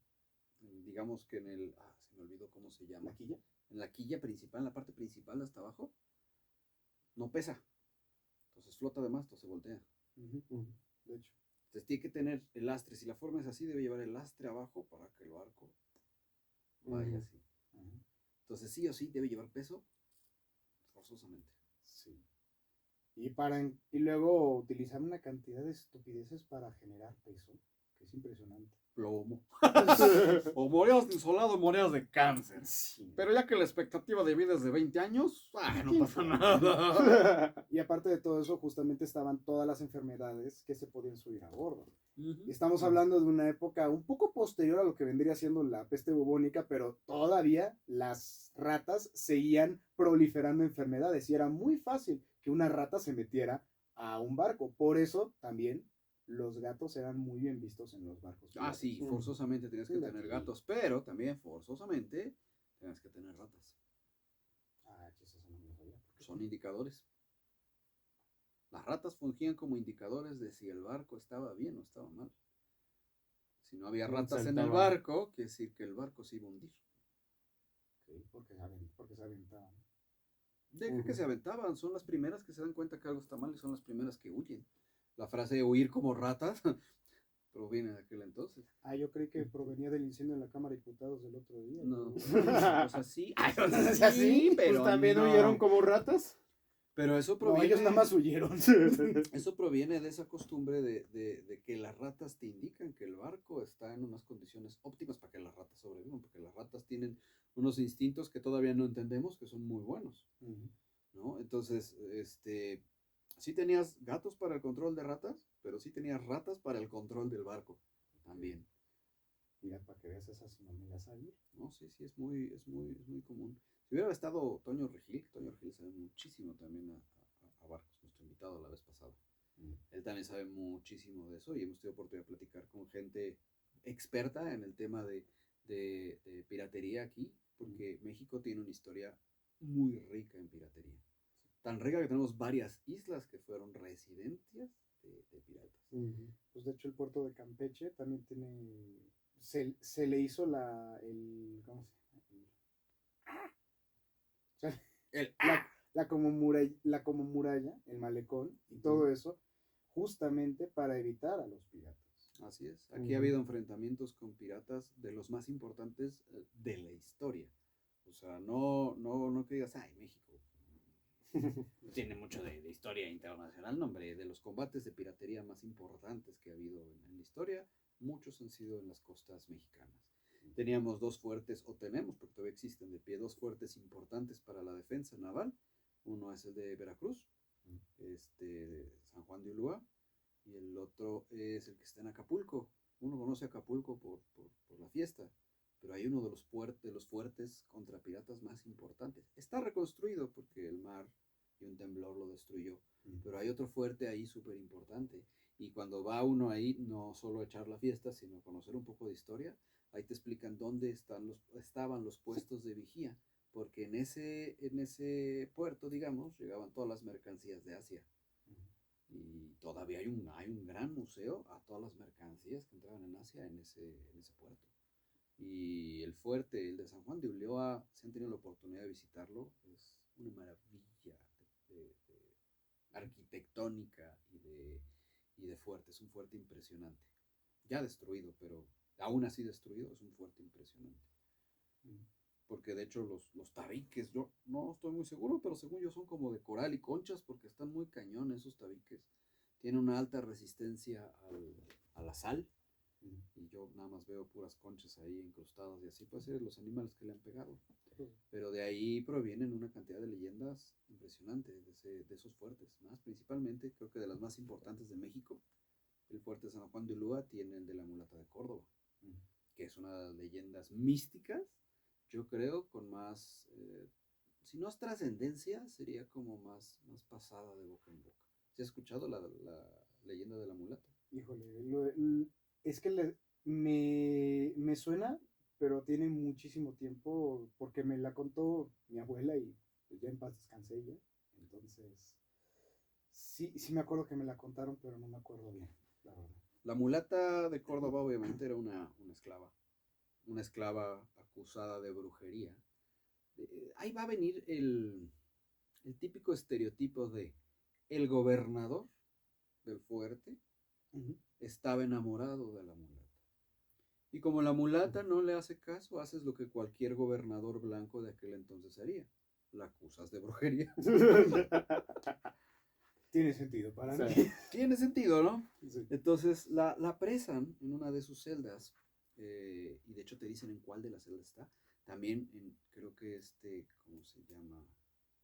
S2: digamos que en el, se me olvidó cómo se llama.
S3: ¿La quilla?
S2: En la quilla principal, en la parte principal de hasta abajo, no pesa. Entonces flota de más, entonces se voltea.
S3: De hecho.
S2: Entonces tiene que tener el lastre. Si la forma es así, debe llevar el lastre abajo para que el barco vaya así. Entonces sí o sí debe llevar peso forzosamente.
S3: Sí. Y luego utilizar una cantidad de estupideces para generar peso, que es impresionante.
S2: Plomo. O morías de insolado o morías de cáncer.
S3: Sí.
S2: Pero ya que la expectativa de vida es de 20 años, no pasa nada.
S3: Y aparte de todo eso, justamente estaban todas las enfermedades que se podían subir a bordo. Y
S2: Ujú.
S3: estamos hablando de una época un poco posterior a lo que vendría siendo la peste bubónica, pero todavía las ratas seguían proliferando enfermedades y era muy fácil que una rata se metiera a un barco. Por eso también los gatos eran muy bien vistos en los barcos.
S2: Ah, sí, forzosamente tienes que
S3: Sí,
S2: tener
S3: aquí.
S2: gatos, pero también forzosamente tienes que tener ratas.
S3: Ah, eso no me lo sabía. ¿Por qué?
S2: Son indicadores. Las ratas fungían como indicadores de si el barco estaba bien o estaba mal. Si no había ratas en el
S1: Saltaban.
S2: barco, quiere decir que el barco se iba a hundir.
S3: Ok, porque se aventaban.
S2: De que se aventaban, son las primeras que se dan cuenta que algo está mal y son las primeras que huyen. La frase huir como ratas proviene de aquel entonces.
S3: Ah, yo creí que provenía del incendio en la Cámara de Diputados del otro día.
S2: No,
S3: pero-
S2: o sea, sí, o sea,
S3: ¿Ah, sí?
S2: pero
S1: Pues también
S2: no.
S1: huyeron como ratas.
S2: Pero eso
S3: No,
S2: proviene,
S3: ellos nada más huyeron.
S2: eso proviene de esa costumbre de que las ratas te indican que el barco está en unas condiciones óptimas para que las ratas sobrevivan, porque las ratas tienen unos instintos que todavía no entendemos que son muy buenos, ¿no? Entonces, sí tenías gatos para el control de ratas, pero sí tenías ratas para el control del barco también.
S3: Mira, para que veas esas no me las sabía.
S2: No, sí, sí, es muy común. Si hubiera estado Toño Regil sabe muchísimo también a barcos, nuestro invitado la vez pasada. Él también sabe muchísimo de eso y hemos tenido oportunidad de platicar con gente experta en el tema de piratería aquí, porque México tiene una historia muy rica en piratería. Tan rica que tenemos varias islas que fueron residencias de piratas.
S3: Pues de hecho el puerto de Campeche también tiene... Se le hizo ¿cómo se llama? O sea, la como muralla, el malecón y todo eso, justamente para evitar a los piratas.
S2: Así es. Aquí ha habido enfrentamientos con piratas de los más importantes de la historia. O sea, no que digas, ay, México tiene mucho de historia internacional, no, hombre, de los combates de piratería más importantes que ha habido en la historia, muchos han sido en las costas mexicanas. Teníamos dos fuertes, o tenemos, porque todavía existen de pie, dos fuertes importantes para la defensa naval. Uno es el de Veracruz, San Juan de Ulúa, y el otro es el que está en Acapulco. Uno conoce Acapulco por la fiesta, pero hay uno de los fuertes contra piratas más importantes. Está reconstruido porque el mar y un temblor lo destruyó, pero hay otro fuerte ahí súper importante. Y cuando va uno ahí, no solo a echar la fiesta, sino a conocer un poco de historia, ahí te explican dónde estaban los puestos de vigía, porque en ese puerto, digamos, llegaban todas las mercancías de Asia. Y todavía hay un gran museo a todas las mercancías que entraban en Asia en ese puerto. Y el fuerte, el de San Juan de Ulloa, si han tenido la oportunidad de visitarlo, es una maravilla de arquitectónica y de fuerte. Es un fuerte impresionante. Ya destruido, pero aún así destruido, es un fuerte impresionante. Porque de hecho los tabiques, yo no estoy muy seguro, pero según yo son como de coral y conchas, porque están muy cañón esos tabiques. Tienen una alta resistencia a la sal. Y yo nada más veo puras conchas ahí incrustadas y así puede ser los animales que le han pegado. Pero de ahí provienen una cantidad de leyendas impresionantes de esos fuertes. Más principalmente, creo que de las más importantes de México, el fuerte San Juan de Ulúa tiene el de la mulata de Córdoba, que es una de las leyendas místicas, yo creo, con más, si no es trascendencia, sería como más pasada de boca en boca. ¿Se ha escuchado la leyenda de la mulata?
S3: Híjole, es que me suena, pero tiene muchísimo tiempo porque me la contó mi abuela y pues, ya en paz descansé ella. Entonces, sí me acuerdo que me la contaron, pero no me acuerdo bien, la verdad.
S2: La mulata de Córdoba obviamente era una esclava acusada de brujería. Ahí va a venir el típico estereotipo de el gobernador del fuerte
S3: Ujú.
S2: estaba enamorado de la mulata. Y como la mulata no le hace caso, haces lo que cualquier gobernador blanco de aquel entonces haría. La acusas de brujería.
S3: Tiene sentido para
S1: Sí.
S3: mí.
S2: Tiene sentido, ¿no?
S3: Sí.
S2: Entonces la apresan en una de sus celdas. Y de hecho te dicen en cuál de las celdas está. También creo que ¿cómo se llama?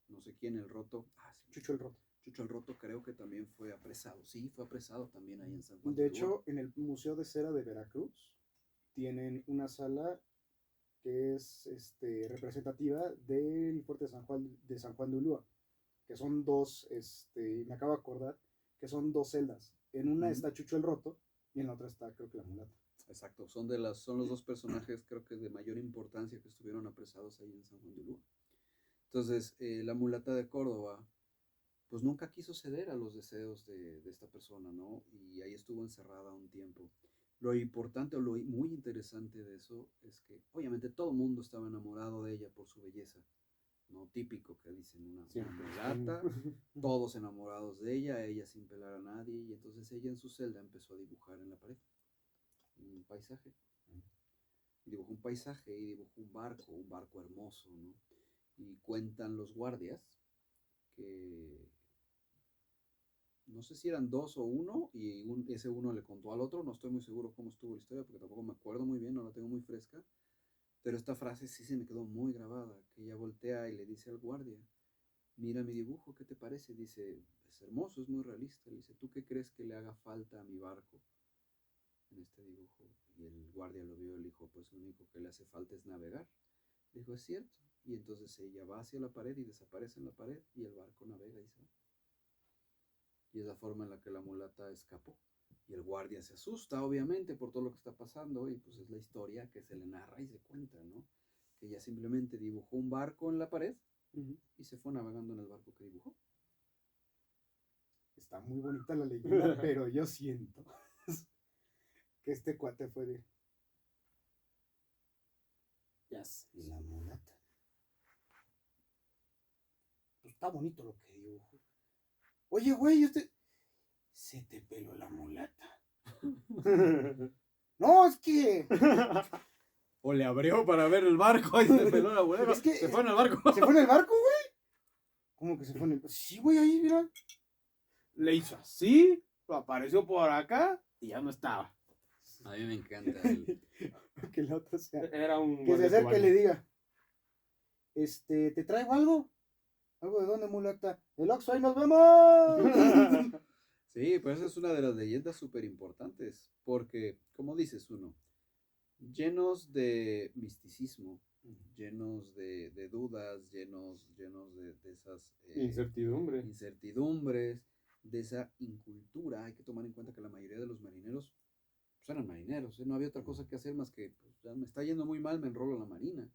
S2: No sé quién, el Roto. Sí,
S3: Chucho el Roto.
S2: Chucho el Roto creo que también fue apresado. Sí, fue apresado también ahí en San Juan
S3: De
S2: de Ulúa.
S3: hecho, en el Museo de Cera de Veracruz tienen una sala que es representativa del fuerte de San Juan de Ulúa, que son dos, me acabo de acordar, que son dos celdas. En una está Chucho el Roto y en la otra está, creo que la mulata.
S2: Exacto, son los dos personajes creo que de mayor importancia que estuvieron apresados ahí en San Juan de Ulúa. Entonces, la mulata de Córdoba, pues nunca quiso ceder a los deseos de esta persona, ¿no? Y ahí estuvo encerrada un tiempo. Lo importante o lo muy interesante de eso es que obviamente todo el mundo estaba enamorado de ella por su belleza, ¿no? Típico que dicen una mulata, todos enamorados de ella sin pelar a nadie, y entonces ella en su celda empezó a dibujar en la pared un paisaje. Dibujó un paisaje y dibujó un barco hermoso, ¿no? Y cuentan los guardias que no sé si eran dos o uno, y ese uno le contó al otro, no estoy muy seguro cómo estuvo la historia, porque tampoco me acuerdo muy bien, no la tengo muy fresca, pero esta frase sí se me quedó muy grabada, que ella voltea y le dice al guardia, mira mi dibujo, ¿qué te parece? Dice, es hermoso, es muy realista, le dice, ¿tú qué crees que le haga falta a mi barco en este dibujo? Y el guardia lo vio y le dijo, pues lo único que le hace falta es navegar. Le dijo, es cierto, y entonces ella va hacia la pared y desaparece en la pared, y el barco navega y se va. Y es la forma en la que la mulata escapó. Y el guardia se asusta, obviamente, por todo lo que está pasando, y pues es la historia que se le narra y se cuenta, ¿no? Que ella simplemente dibujó un barco en la pared y se fue navegando en el barco que dibujó.
S3: Está muy bonita la leyenda, pero yo siento que este cuate fue de
S1: Yes.
S3: la mulata. Pues está bonito lo que dibujo. Oye, güey, se te peló la mulata. No, es que
S2: O le abrió para ver el barco y se peló la mulata.
S3: Es que
S2: se fue en el barco.
S3: se fue en el barco, güey. ¿Cómo que se fue en el barco? Sí, güey, ahí, mira.
S1: Le hizo así, apareció por acá y ya no estaba.
S2: A mí me encanta
S3: Que la otra sea.
S1: Era un
S3: Que se acerque y
S1: guardia
S3: le diga, ¿te traigo algo? ¿Algo de dónde, mulata? El Oxxo, ahí nos vemos.
S2: Sí, pues esa es una de las leyendas súper importantes, porque, como dices uno, llenos de misticismo, llenos de dudas, llenos de esas incertidumbres, de esa incultura. Hay que tomar en cuenta que la mayoría de los marineros pues, eran marineros, ¿eh? No había otra cosa que hacer más que, pues, ya me está yendo muy mal, me enrolo en la marina.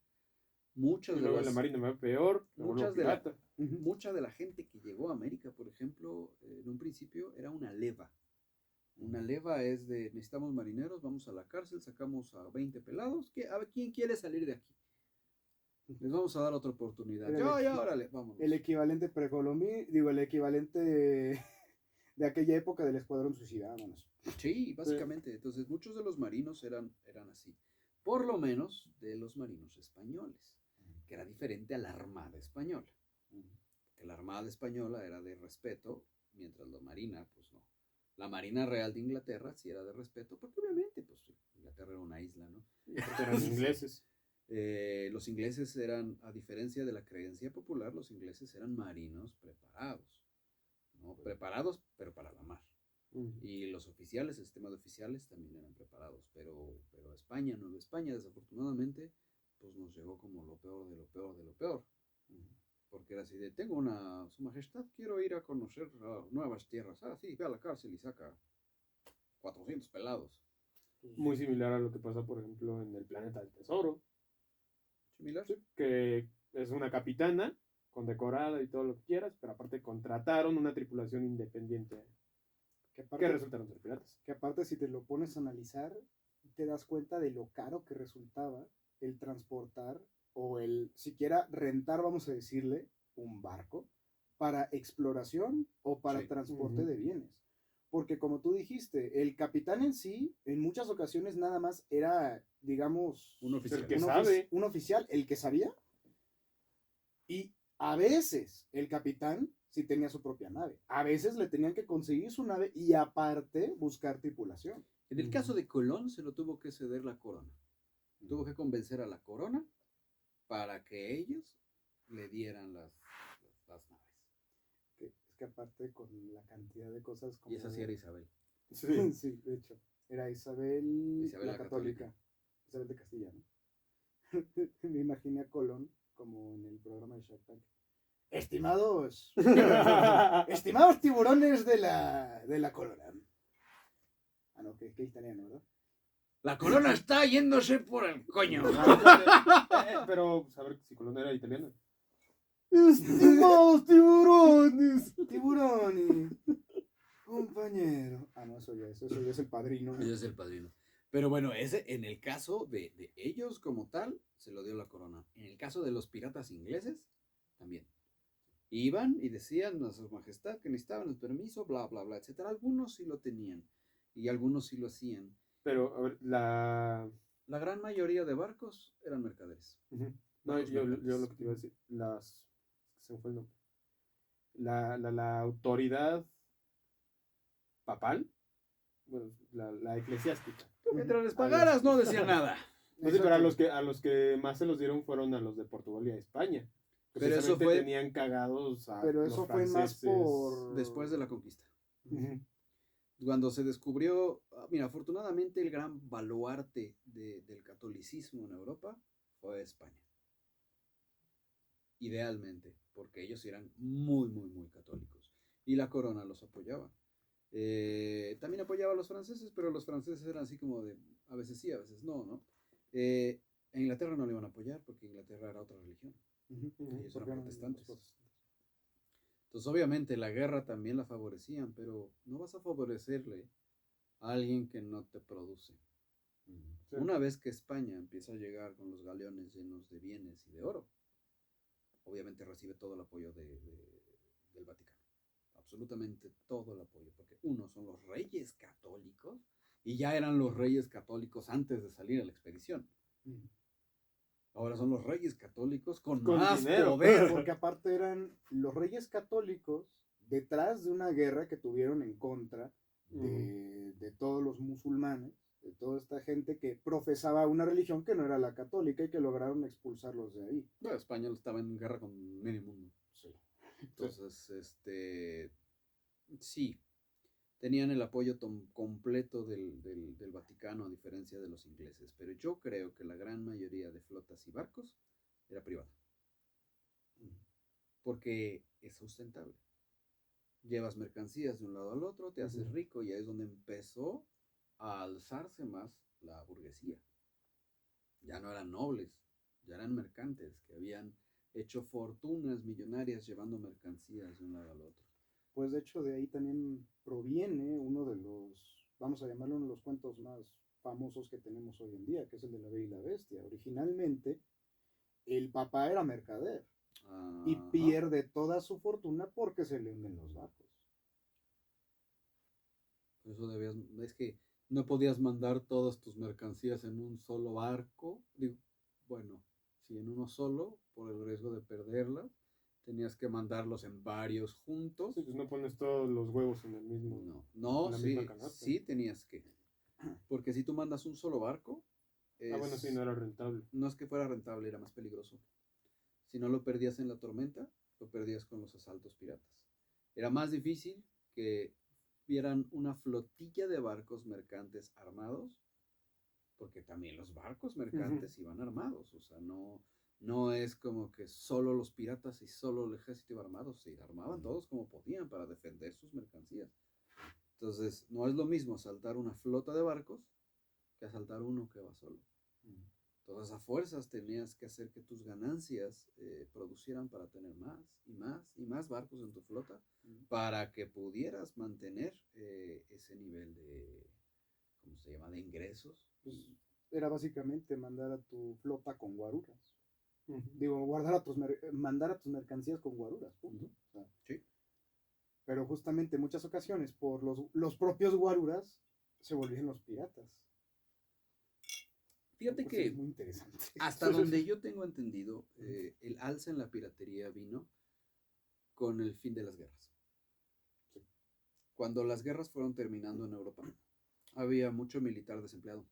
S2: Muchas
S1: Y
S2: de
S1: luego
S2: las,
S1: en la marina me va peor, me vuelvo
S2: muchas de la,
S1: pirata.
S2: mucha de la gente que llegó a América, por ejemplo, en un principio era una leva. Una leva es de, necesitamos marineros, vamos a la cárcel, sacamos a 20 pelados, a ver, ¿quién quiere salir de aquí? Les vamos a dar otra oportunidad. Ya, órale, vámonos.
S3: El equivalente precolombino, digo, el equivalente de aquella época del Escuadrón Suicida, vámonos.
S2: Sí, básicamente. Entonces, muchos de los marinos eran así. Por lo menos de los marinos españoles, que era diferente a la Armada Española. Que la Armada Española era de respeto, mientras la Marina, pues no. La Marina Real de Inglaterra sí era de respeto, porque obviamente, pues Inglaterra era una isla, ¿no?
S1: Y aparte eran ingleses.
S2: Los ingleses eran, a diferencia de la creencia popular, los ingleses eran marinos preparados, ¿no? Preparados, pero para la mar. Y los oficiales, el sistema de oficiales también eran preparados, pero España, Nueva España, desafortunadamente, pues nos llegó como lo peor de lo peor de lo peor. Porque era así de, tengo su majestad, quiero ir a conocer nuevas tierras. Ah, sí, ve a la cárcel y saca 400 pelados.
S1: Muy similar a lo que pasa, por ejemplo, en el Planeta del Tesoro,
S2: ¿Similar?
S1: que es una capitana condecorada y todo lo que quieras, pero aparte contrataron una tripulación independiente
S3: Que
S1: que
S3: aparte,
S1: resultaron ser piratas.
S3: que aparte si te lo pones a analizar, te das cuenta de lo caro que resultaba el transportar o el siquiera rentar, vamos a decirle, un barco para exploración o para
S2: Sí.
S3: transporte
S1: Ujú.
S3: de bienes. Porque como tú dijiste, el capitán en sí, en muchas ocasiones nada más era, digamos,
S2: Un oficial.
S1: El que
S3: un
S1: sabe.
S3: un oficial, el que sabía. Y a veces el capitán sí tenía su propia nave. A veces le tenían que conseguir su nave y aparte buscar tripulación.
S2: En el caso de Colón se lo tuvo que ceder la corona. Tuvo que convencer a la corona para que ellos le dieran las naves.
S3: Es que aparte con la cantidad de cosas como...
S2: Y esa sí era Isabel.
S1: Sí.
S3: Sí, de hecho. Era Isabel,
S2: Isabel
S3: la
S2: la
S3: católica.
S2: Católica.
S3: Isabel de Castilla, ¿no? Me imaginé a Colón como en el programa de Shark Tank. Estimados, estimados tiburones de la corona. Ah, no, que italiano, ¿verdad?
S2: La corona está yéndose por el coño.
S1: Pero, pues, a ver si Colón era italiano. Estimados tiburones.
S3: Tiburones, compañero. Ah, no, eso ya es el padrino.
S2: Ese es el padrino. Pero bueno, ese en el caso de ellos como tal, se lo dio la corona. En el caso de los piratas ingleses, también. Iban y decían a su majestad que necesitaban el permiso, bla, bla, bla, etcétera. Algunos sí lo tenían y algunos sí lo hacían.
S1: Pero, a ver,
S2: La gran mayoría de barcos eran mercaderes.
S1: Ujú. No,
S2: Barcos
S1: yo
S2: mercantes.
S1: lo que te iba a decir, se me fue el nombre. La autoridad papal, bueno, la eclesiástica.
S2: Mientras les
S1: A
S2: pagaras,
S1: los-
S2: no decían nada.
S1: No sé, pero a los que más se los dieron fueron a los de Portugal y a España. Que
S2: Pero eso
S1: precisamente
S2: fue-
S1: tenían cagados a
S3: Pero
S1: los
S3: eso fue más
S1: franceses.
S3: por...
S2: Después de la conquista.
S1: Ujú.
S2: Cuando se descubrió, mira, afortunadamente el gran baluarte del catolicismo en Europa fue España. Idealmente, porque ellos eran muy, muy, muy católicos. Y la corona los apoyaba. También apoyaba a los franceses, pero los franceses eran así como de, a veces sí, a veces no, ¿no? A Inglaterra no le iban a apoyar porque Inglaterra era otra religión.
S3: Ujú,
S2: Ellos
S3: porque
S2: eran
S3: eran
S2: protestantes.
S3: los
S2: Entonces, obviamente, la guerra también la favorecían, pero no vas a favorecerle a alguien que no te produce.
S1: Sí.
S2: Una vez que España empieza a llegar con los galeones llenos de bienes y de oro, obviamente recibe todo el apoyo del Vaticano. Absolutamente todo el apoyo, porque uno son los reyes católicos y ya eran los reyes católicos antes de salir a la expedición.
S3: Ujú.
S2: Ahora son los reyes católicos con
S1: Con
S2: más
S1: dinero.
S2: poder.
S3: Porque aparte eran los reyes católicos detrás de una guerra que tuvieron en contra de todos los musulmanes, de toda esta gente que profesaba una religión que no era la católica y que lograron expulsarlos de ahí.
S2: Bueno, España estaba en guerra con medio mundo.
S3: Sí.
S2: Entonces, sí, tenían el apoyo completo del Vaticano a diferencia de los ingleses, pero yo creo que la gran mayoría de flotas y barcos era privada, porque es sustentable. Llevas mercancías de un lado al otro, te haces rico y ahí es donde empezó a alzarse más la burguesía. Ya no eran nobles, ya eran mercantes que habían hecho fortunas millonarias llevando mercancías de un lado al otro.
S3: Pues de hecho de ahí también proviene uno de los, vamos a llamarlo uno de los cuentos más famosos que tenemos hoy en día, que es el de la Bella y la Bestia. Originalmente el papá era mercader y
S2: Ajá.
S3: pierde toda su fortuna porque se le hunden los barcos.
S2: Por eso es que no podías mandar todas tus mercancías en un solo barco. Digo, bueno, si en uno solo, por el riesgo de perderlas, tenías que mandarlos en varios juntos.
S1: Sí, pues no pones todos los huevos en el mismo.
S2: No,
S1: en la
S2: sí,
S1: misma canasta.
S2: sí tenías que. Porque si tú mandas un solo barco,
S1: Bueno, sí, no era rentable.
S2: no es que fuera rentable, era más peligroso. Si no lo perdías en la tormenta, lo perdías con los asaltos piratas. Era más difícil que vieran una flotilla de barcos mercantes armados, porque también los barcos mercantes iban armados, o sea, no es como que solo los piratas y solo el ejército iba armado, se armaban todos como podían para defender sus mercancías. Entonces, no es lo mismo asaltar una flota de barcos que asaltar uno que va solo. Todas a fuerzas tenías que hacer que tus ganancias producieran para tener más y más y más barcos en tu flota para que pudieras mantener ese nivel de, ¿cómo se llama?, de ingresos.
S3: Pues era básicamente mandar a tu flota con guaruras.
S1: Ujú.
S3: Digo, mandar a tus mercancías con guaruras, punto. O sea,
S2: Sí.
S3: pero justamente en muchas ocasiones, por los propios guaruras, se volvían los piratas.
S2: Fíjate
S3: Pues
S2: que
S3: es muy interesante.
S2: hasta donde yo tengo entendido, el alza en la piratería vino con el fin de las guerras. Cuando las guerras fueron terminando en Europa, había mucho militar desempleado.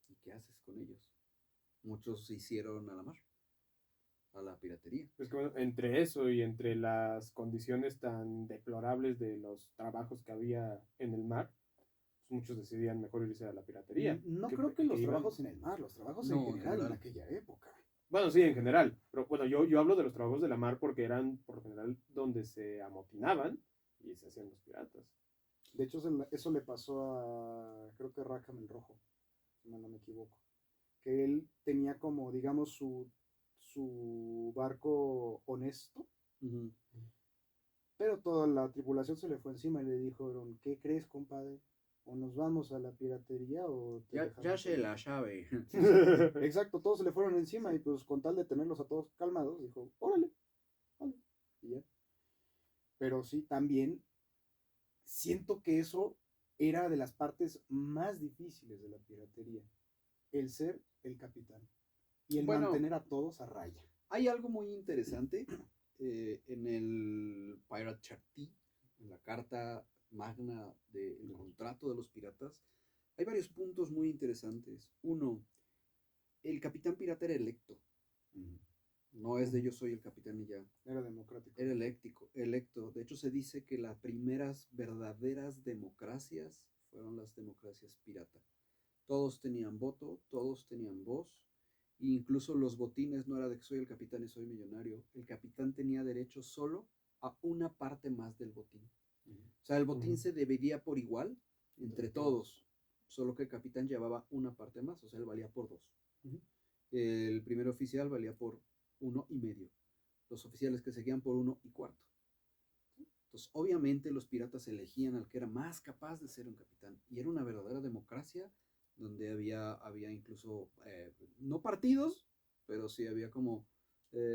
S2: ¿Y qué haces con ellos? Muchos se hicieron a la mar, a la piratería.
S1: Es que bueno, entre eso y entre las condiciones tan deplorables de los trabajos que había en el mar, pues muchos decidían mejor irse a la piratería.
S3: No creo que los
S1: iban-
S3: trabajos en el mar, los trabajos
S2: No,
S3: en
S2: en
S3: general en
S2: general.
S3: aquella época.
S1: Bueno, sí, en general. Pero bueno, yo hablo de los trabajos de la mar porque eran, por lo general, donde se amotinaban y se hacían los piratas.
S3: De hecho, eso le pasó a, creo que Rackham el Rojo, si no me equivoco. Que él tenía como, digamos, su barco honesto,
S2: Uh-huh.
S3: pero toda la tripulación se le fue encima y le dijeron, ¿qué crees, compadre? ¿O nos vamos a la piratería o te
S2: Ya
S3: dejamos
S2: sé
S3: ir?"
S2: la llave.
S3: Exacto, todos se le fueron encima y pues con tal de tenerlos a todos calmados, dijo, órale, vale, y ya. Pero sí, también siento que eso era de las partes más difíciles de la piratería, el ser el capitán y el
S2: Bueno.
S3: mantener a todos a raya.
S2: Hay algo muy interesante en el Pirate Treaty, en la carta magna del contrato de los piratas. Hay varios puntos muy interesantes. Uno, el capitán pirata era electo. No es de yo soy el capitán y ya.
S3: Era democrático.
S2: Era electo. De hecho, se dice que las primeras verdaderas democracias fueron las democracias pirata. Todos tenían voto, todos tenían voz. E incluso los botines no era de que soy el capitán y soy millonario. El capitán tenía derecho solo a una parte más del botín. O sea, el botín se dividía por igual entre todos. Solo que el capitán llevaba una parte más. O sea, él valía por 2. El primer oficial valía por 1,5. Los oficiales que seguían por 1,25. Entonces, obviamente los piratas elegían al que era más capaz de ser un capitán. Y era una verdadera democracia donde había incluso, no partidos, pero sí había como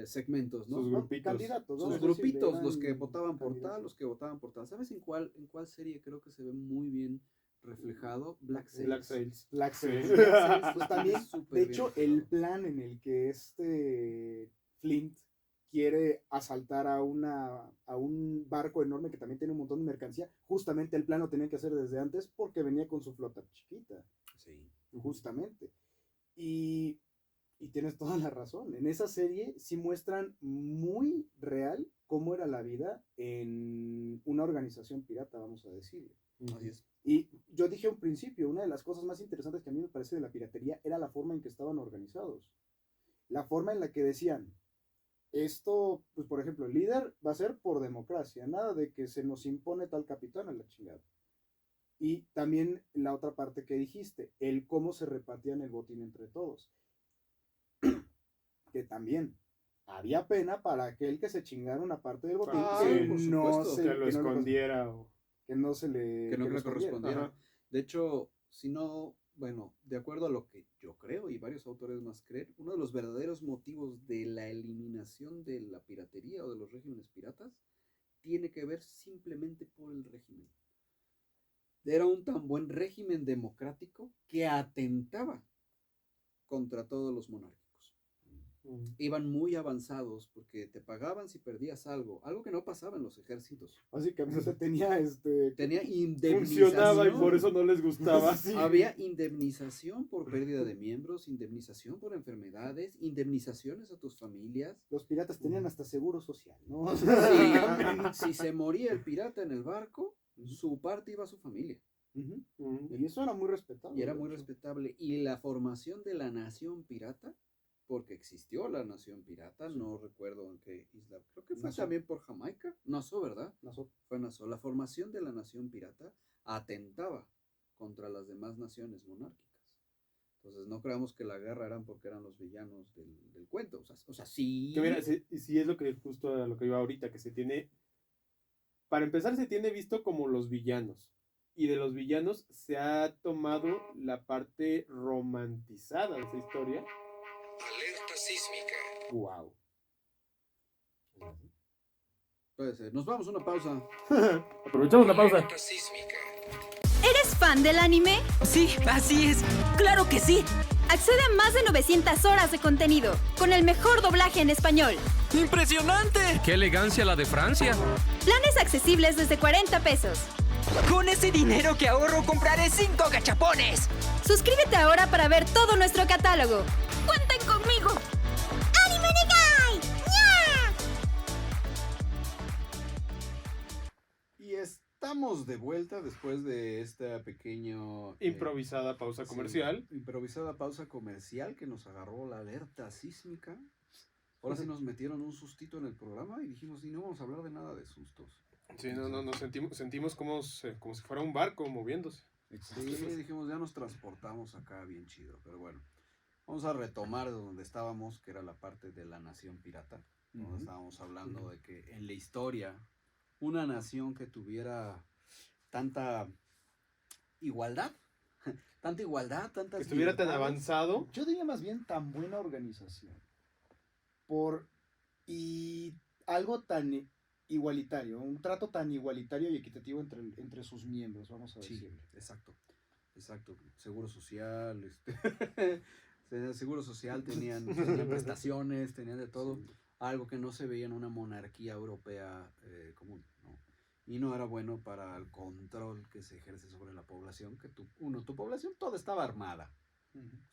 S2: segmentos, ¿no?
S1: Sus grupitos.
S3: Candidatos,
S2: Sus
S3: ¿no?
S2: grupitos,
S3: Eran
S2: los que votaban por tal,
S3: candidatos.
S2: los que votaban por tal. ¿Sabes en cuál serie creo que se ve muy bien reflejado? Black Sails.
S1: Black Sails.
S3: Black Sails.
S1: Sí.
S3: Black Sails, pues
S2: Está
S3: también,
S2: súper
S3: de
S2: bien
S3: hecho,
S2: reflejado.
S3: el plan en el que Flint quiere asaltar a un barco enorme que también tiene un montón de mercancía, justamente el plan lo tenía que hacer desde antes porque venía con su flota chiquita,
S2: Sí.
S3: justamente. Y tienes toda la razón. En esa serie sí muestran muy real cómo era la vida en una organización pirata, vamos a decirlo.
S2: Así es.
S3: Y yo dije a un principio, una de las cosas más interesantes que a mí me parece de la piratería era la forma en que estaban organizados. La forma en la que decían, esto, pues por ejemplo, el líder va a ser por democracia, nada de que se nos impone tal capitán a la chingada. Y también la otra parte que dijiste, el cómo se repartían el botín entre todos. Que también había pena para aquel que se chingara una parte del botín,
S1: Ah,
S3: que
S1: sí, por
S3: no
S2: supuesto.
S3: se,
S1: Que lo
S3: que no le
S1: escondiera.
S3: que no se le,
S2: Que no
S3: que
S2: le
S3: le
S2: correspondiera.
S1: Ajá.
S2: De hecho, si no, bueno, de acuerdo a lo que yo creo y varios autores más creen, uno de los verdaderos motivos de la eliminación de la piratería o de los regímenes piratas tiene que ver simplemente por el régimen. Era un tan buen régimen democrático que atentaba contra todos los monárquicos. Iban muy avanzados porque te pagaban si perdías algo que no pasaba en los ejércitos.
S3: Básicamente tenía
S2: Tenía indemnización.
S1: Funcionaba y por eso no les gustaba.
S3: Sí.
S2: Había indemnización por pérdida de miembros, indemnización por enfermedades, indemnizaciones a tus familias.
S3: Los piratas tenían hasta seguro social, ¿no?
S2: Si se moría el pirata en el barco, su parte iba a su familia.
S3: Y eso era muy respetable.
S2: Y era
S3: de
S2: muy
S3: hecho.
S2: respetable. Y la formación de la nación pirata, porque existió la nación pirata, no recuerdo en qué isla, creo que fue
S3: Nassau.
S2: también por Jamaica, Nassau, ¿verdad?
S3: Nassau.
S2: Fue Nassau. La formación de la nación pirata atentaba contra las demás naciones monárquicas. Entonces no creamos que la guerra eran porque eran los villanos del cuento. O sea, sí.
S1: Que mira, sí es lo que justo a lo que iba ahorita, que se tiene, para empezar, se tiene visto como los villanos. Y de los villanos se ha tomado la parte romantizada de esa historia.
S4: Alerta sísmica.
S1: Wow.
S2: Puede ser. Nos vamos a una pausa.
S1: Aprovechamos la pausa.
S4: Alerta sísmica.
S5: ¿Eres fan del anime?
S6: Sí, así es. ¡Claro que sí!
S5: Accede a más de 900 horas de contenido, con el mejor doblaje en español.
S6: ¡Impresionante!
S7: ¡Qué elegancia la de Francia!
S5: Planes accesibles desde 40 pesos.
S6: Con ese dinero que ahorro compraré 5 gachapones.
S5: Suscríbete ahora para ver todo nuestro catálogo. ¡Cuenten conmigo! ¡Anime Negai!
S2: Y estamos de vuelta después de esta pequeño
S1: Improvisada pausa comercial.
S2: Improvisada pausa comercial que nos agarró la alerta sísmica. Ahora sí nos metieron un sustito en el programa y dijimos, no vamos a hablar de nada de sustos.
S1: Sí, no, nos sentimos como si fuera un barco moviéndose.
S2: Sí, dijimos, ya nos transportamos acá bien chido, pero bueno. Vamos a retomar de donde estábamos, que era la parte de la nación pirata. Donde estábamos hablando de que en la historia, una nación que tuviera tanta igualdad, tantas
S1: Que estuviera tan
S2: libertades.
S1: avanzado.
S3: Yo diría más bien tan buena organización. Y algo tan igualitario, un trato tan igualitario y equitativo entre sus miembros, vamos a
S2: Sí,
S3: decirle.
S2: exacto. Seguro social, seguro social, tenían prestaciones, tenían de todo.
S3: Sí.
S2: Algo que no se veía en una monarquía europea común, ¿no? Y no era bueno para el control que se ejerce sobre la población, que tu población toda estaba armada.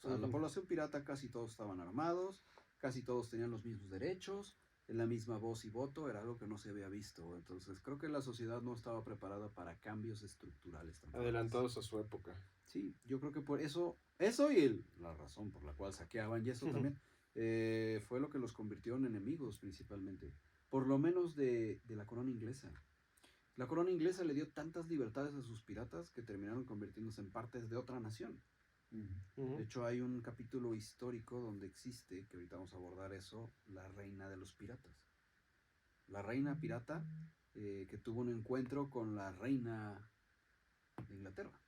S2: O sea, la población pirata casi todos estaban armados, casi todos tenían los mismos derechos, en la misma voz y voto, era algo que no se había visto. Entonces creo que la sociedad no estaba preparada para cambios estructurales tan fuertes.
S1: Adelantados a su época.
S2: Sí, yo creo que por eso y la razón por la cual saqueaban y eso también, fue lo que los convirtió en enemigos principalmente, por lo menos de la corona inglesa. La corona inglesa le dio tantas libertades a sus piratas que terminaron convirtiéndose en partes de otra nación. De hecho, hay un capítulo histórico donde existe, que ahorita vamos a abordar eso, la reina de los piratas. La reina pirata que tuvo un encuentro con la reina de Inglaterra.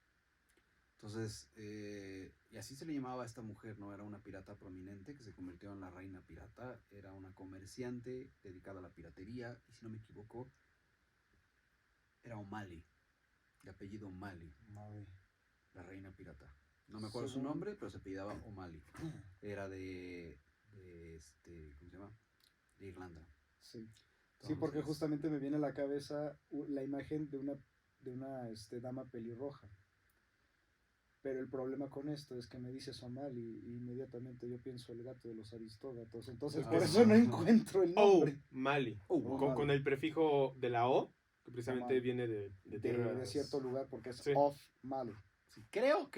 S2: Entonces, y así se le llamaba a esta mujer, ¿no? Era una pirata prominente que se convirtió en la reina pirata. Era una comerciante dedicada a la piratería, y si no me equivoco, era O'Malley, de apellido O'Malley, la reina pirata. No me acuerdo su nombre, pero se apellidaba O'Malley. Era de ¿cómo se llama? De Irlanda.
S3: Sí. Sí, porque justamente me viene a la cabeza la imagen de una dama pelirroja. Pero el problema con esto es que me dice Somali y inmediatamente yo pienso el gato de los aristógatos. Entonces, por eso no encuentro el nombre.
S1: Mali.
S3: Mali.
S1: Con el prefijo de la O, que precisamente
S3: Mali.
S1: viene de
S3: De cierto lugar, porque es
S1: Sí.
S3: off Mali.
S2: Sí, creo,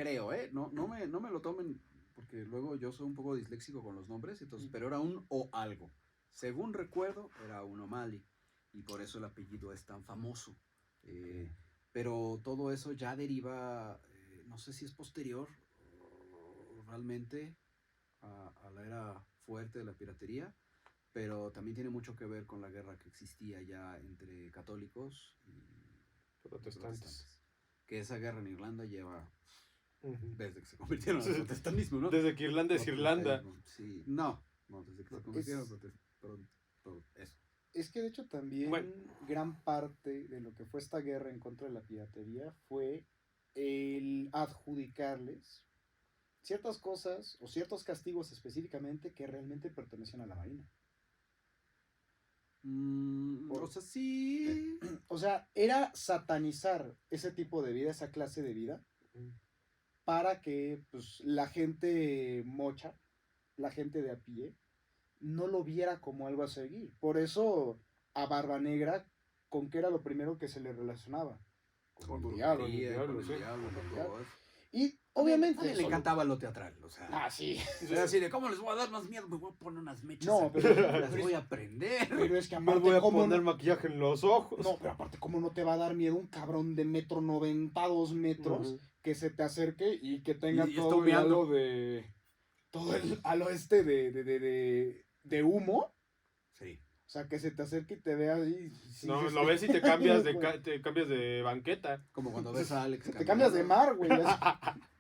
S2: no me lo tomen, porque luego yo soy un poco disléxico con los nombres, entonces, pero era un o algo. Según recuerdo, era un O'Malley, y por eso el apellido es tan famoso. Pero todo eso ya deriva, no sé si es posterior o realmente a la era fuerte de la piratería, pero también tiene mucho que ver con la guerra que existía ya entre católicos y protestantes. Que esa guerra en Irlanda lleva desde que se convirtieron al protestantismo, ¿no?
S1: Desde que Irlanda es Irlanda.
S2: Sí, no, desde que se convirtieron eso.
S3: Es que de hecho también gran parte de lo que fue esta guerra en contra de la piratería fue el adjudicarles ciertas cosas o ciertos castigos específicamente que realmente pertenecían a la marina.
S2: O sea, sí.
S3: O sea, era satanizar ese tipo de vida, esa clase de vida, para que pues, la gente mocha, la gente de a pie, no lo viera como algo a seguir. Por eso a Barba Negra, ¿con qué era lo primero que se le relacionaba?
S2: con el
S8: diablo,
S2: con el
S8: sí.
S2: diablo, con todo eso.
S3: Y obviamente...
S2: le encantaba lo teatral, o sea.
S3: sí.
S2: Era así de, ¿cómo les voy a dar más miedo? Me voy a poner unas mechas.
S3: No,
S2: aquí,
S3: pero-
S2: las voy a prender.
S3: Pero es que
S1: Me
S3: aparte,
S1: voy a
S3: ¿cómo
S1: poner
S3: no?
S1: maquillaje en los ojos.
S3: No, pero aparte, ¿cómo no te va a dar miedo un cabrón de 1,90 m, 2 metros,
S1: Ujú.
S3: que se te acerque y que tenga
S2: Y está
S3: todo el
S2: humeando.
S3: halo de... Todo el halo de humo?
S2: Sí.
S3: O sea, que se te acerque y te vea ahí. sí,
S1: No,
S3: sí,
S1: lo
S3: sí.
S1: ves y te cambias te cambias de banqueta.
S2: Como cuando ves a Alex.
S3: Te cambias de mar, güey.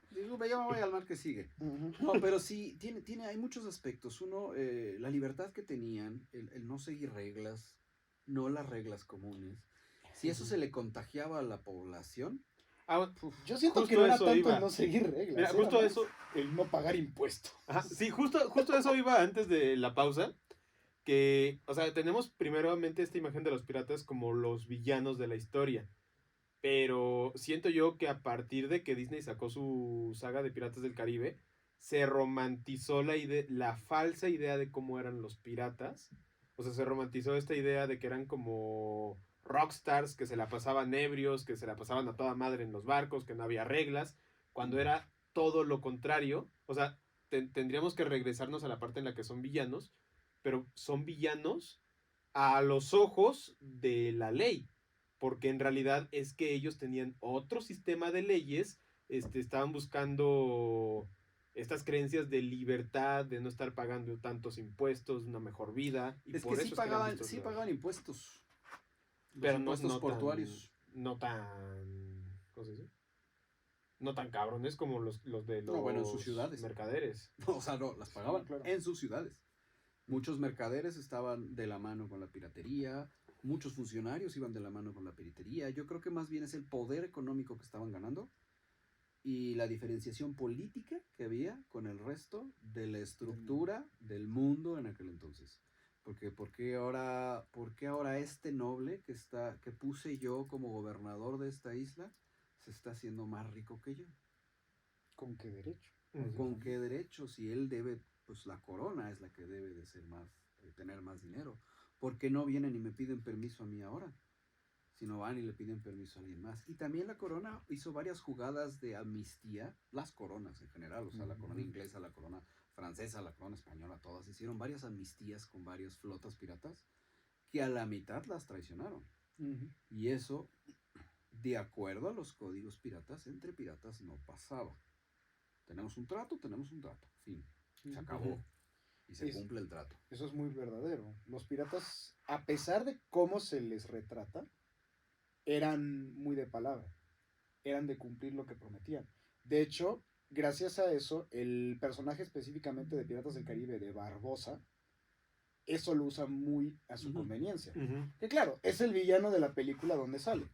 S2: Digo, ya me voy al mar que sigue.
S3: Ujú.
S2: No, pero sí, hay muchos aspectos. Uno, la libertad que tenían, el no seguir reglas, no las reglas comunes. Si eso se le contagiaba a la población,
S3: Yo siento
S1: Justo
S3: que no era
S1: eso
S3: tanto
S1: iba.
S3: el no seguir reglas.
S1: Mira,
S3: era
S1: justo
S3: más
S1: eso.
S3: el no pagar impuestos.
S1: Ajá, sí, justo eso iba antes de la pausa. Que, o sea, tenemos primeramente esta imagen de los piratas como los villanos de la historia. Pero siento yo que a partir de que Disney sacó su saga de Piratas del Caribe, se romantizó la falsa idea de cómo eran los piratas. O sea, se romantizó esta idea de que eran como rockstars, que se la pasaban ebrios, que se la pasaban a toda madre en los barcos, que no había reglas, cuando era todo lo contrario. O sea, tendríamos que regresarnos a la parte en la que son villanos, pero son villanos a los ojos de la ley, porque en realidad es que ellos tenían otro sistema de leyes, estaban buscando estas creencias de libertad, de no estar pagando tantos impuestos, una mejor vida, y
S2: es
S1: por
S2: que
S1: eso
S2: sí
S1: es que eran
S2: pagaban,
S1: vistos
S2: sí
S1: los-
S2: pagaban impuestos. Los
S1: pero
S2: impuestos portuarios.
S1: no tan, ¿cómo se dice? No tan cabrones como los de los
S2: No, bueno, en sus ciudades.
S1: mercaderes.
S2: O sea, no, las pagaban
S3: Claro.
S2: en sus ciudades. Muchos mercaderes estaban de la mano con la piratería, muchos funcionarios iban de la mano con la piratería. Yo creo que más bien es el poder económico que estaban ganando y la diferenciación política que había con el resto de la estructura del mundo en aquel entonces. Porque ¿por qué ahora este noble que puse yo como gobernador de esta isla se está haciendo más rico que yo?
S3: ¿Con qué derecho?
S2: ¿Con qué derecho? Si él debe, pues la corona es la que debe de ser más, tener más dinero. ¿Por qué no vienen y me piden permiso a mí ahora? Si no van y le piden permiso a alguien más. Y también la corona hizo varias jugadas de amnistía, las coronas en general, o sea, la corona inglesa, la corona francesa, la corona española, todas hicieron varias amnistías con varias flotas piratas que a la mitad las traicionaron. Y eso, de acuerdo a los códigos piratas, entre piratas no pasaba. Tenemos un trato, fin, se acabó. Y se cumple el trato.
S3: Eso es muy verdadero. Los piratas, a pesar de cómo se les retrata, eran muy de palabra. Eran de cumplir lo que prometían. De hecho, gracias a eso, el personaje específicamente de Piratas del Caribe, de Barbosa, eso lo usa muy a su conveniencia. Que claro, es el villano de la película donde sale.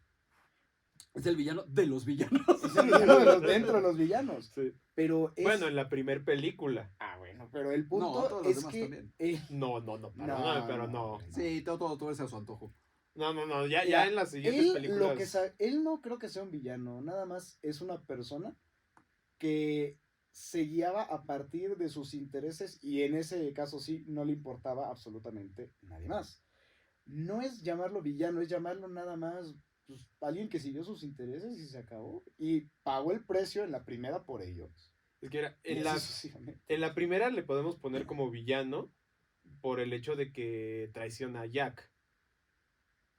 S2: Es el villano de los villanos.
S3: Es el villano dentro de los villanos.
S1: Sí.
S3: Pero es...
S1: Bueno, en la primer película.
S3: Ah, bueno, pero el punto
S2: No, todos los
S3: es
S2: demás
S3: que...
S2: también.
S1: No, perdóname, pero no.
S2: Sí, todo es a su antojo.
S1: No, ya
S3: Mira,
S1: en las siguientes
S3: él,
S1: películas.
S3: él no creo que sea un villano, nada más es una persona que se guiaba a partir de sus intereses y en ese caso sí, no le importaba absolutamente nadie más. No es llamarlo villano, es llamarlo nada más pues, alguien que siguió sus intereses y se acabó. Y pagó el precio en la primera por ellos.
S1: Es que era,
S3: Y
S1: en,
S3: así
S1: la,
S3: sucesivamente.
S1: en la primera le podemos poner como villano por el hecho de que traiciona a Jack.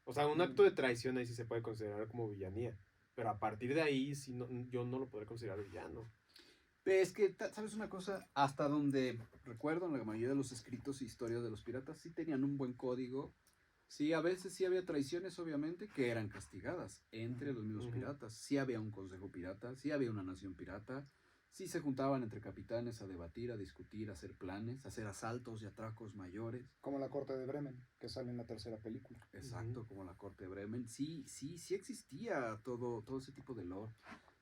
S1: O sea, un acto de traición ahí sí se puede considerar como villanía. Pero a partir de ahí sí yo no lo podré considerar villano.
S2: Es que, ¿sabes una cosa? Hasta donde recuerdo, en la mayoría de los escritos e historias de los piratas, sí tenían un buen código. Sí, a veces sí había traiciones, obviamente, que eran castigadas entre los mismos piratas. Sí había un consejo pirata, sí había una nación pirata. Sí se juntaban entre capitanes a debatir, a discutir, a hacer planes, a hacer asaltos y atracos mayores.
S3: Como la corte de Bremen, que sale en la tercera película.
S2: Exacto, como la corte de Bremen. Sí existía todo ese tipo de lore.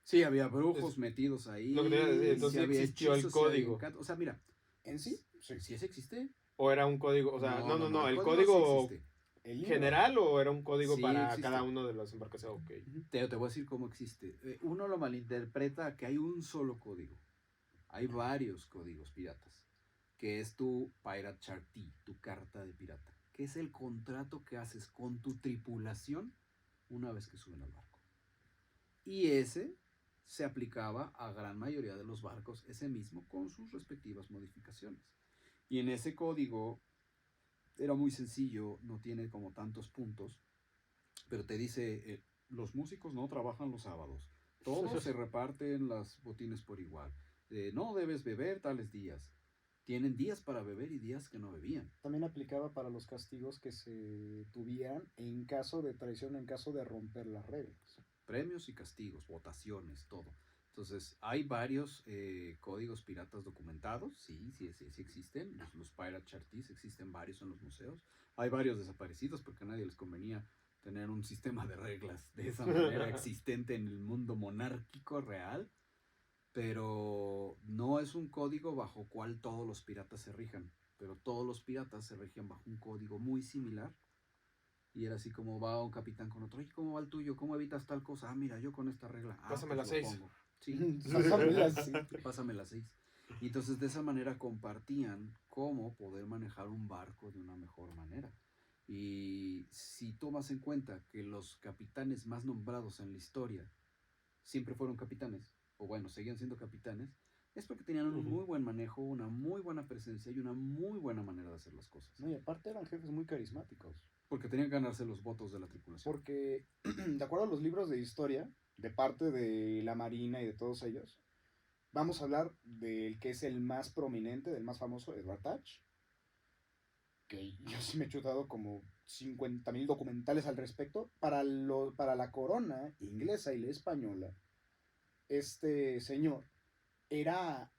S2: Sí, había brujos metidos ahí.
S1: Lo que te iba a decir, entonces
S2: había
S1: existió el
S2: hechizos, sí había
S1: código.
S2: encantos. O sea, mira,
S3: ¿En sí?
S2: sí eso existe.
S1: O era un código, o sea, no, el
S2: sí
S1: código
S2: existe.
S3: El libro.
S1: general o era un código
S2: Sí,
S1: para
S2: existe.
S1: cada uno de las embarcaciones. Ok.
S2: Te voy a decir cómo existe. Uno lo malinterpreta que hay un solo código. Hay varios códigos piratas. Que es tu Pirate Charty, tu carta de pirata. Que es el contrato que haces con tu tripulación una vez que suben al barco. Y ese se aplicaba a gran mayoría de los barcos, ese mismo, con sus respectivas modificaciones. Y en ese código era muy sencillo, no tiene como tantos puntos, pero te dice, los músicos no trabajan los sábados, todos se reparten las botines por igual, no debes beber tales días, tienen días para beber y días que no bebían.
S3: También aplicaba para los castigos que se tuvieran en caso de traición, en caso de romper las reglas.
S2: Premios y castigos, votaciones, todo. Entonces, hay varios códigos piratas documentados, sí existen. Los Pirate Charties existen varios en los museos. Hay varios desaparecidos porque a nadie les convenía tener un sistema de reglas de esa manera existente en el mundo monárquico real. Pero no es un código bajo cual todos los piratas se rijan. Pero todos los piratas se regían bajo un código muy similar. Y era así como va un capitán con otro. ¿Y cómo va el tuyo? ¿Cómo evitas tal cosa? Ah, mira, yo con esta regla.
S1: Pásame
S2: pues
S1: las
S2: lo
S1: 6.
S2: pongo. Sí, pásame las 6. Y entonces de esa manera compartían cómo poder manejar un barco de una mejor manera. Y si tomas en cuenta que los capitanes más nombrados en la historia siempre fueron capitanes, o bueno, seguían siendo capitanes, es porque tenían un muy buen manejo, una muy buena presencia y una muy buena manera de hacer las cosas.
S3: No, y aparte eran jefes muy carismáticos.
S2: Porque tenían que ganarse los votos de la tripulación.
S3: Porque, de acuerdo a los libros de historia, de parte de la Marina y de todos ellos, vamos a hablar del que es el más prominente, del más famoso, Edward Teach, que yo sí me he chutado como 50,000 documentales al respecto. Para la corona inglesa y la española, este señor era,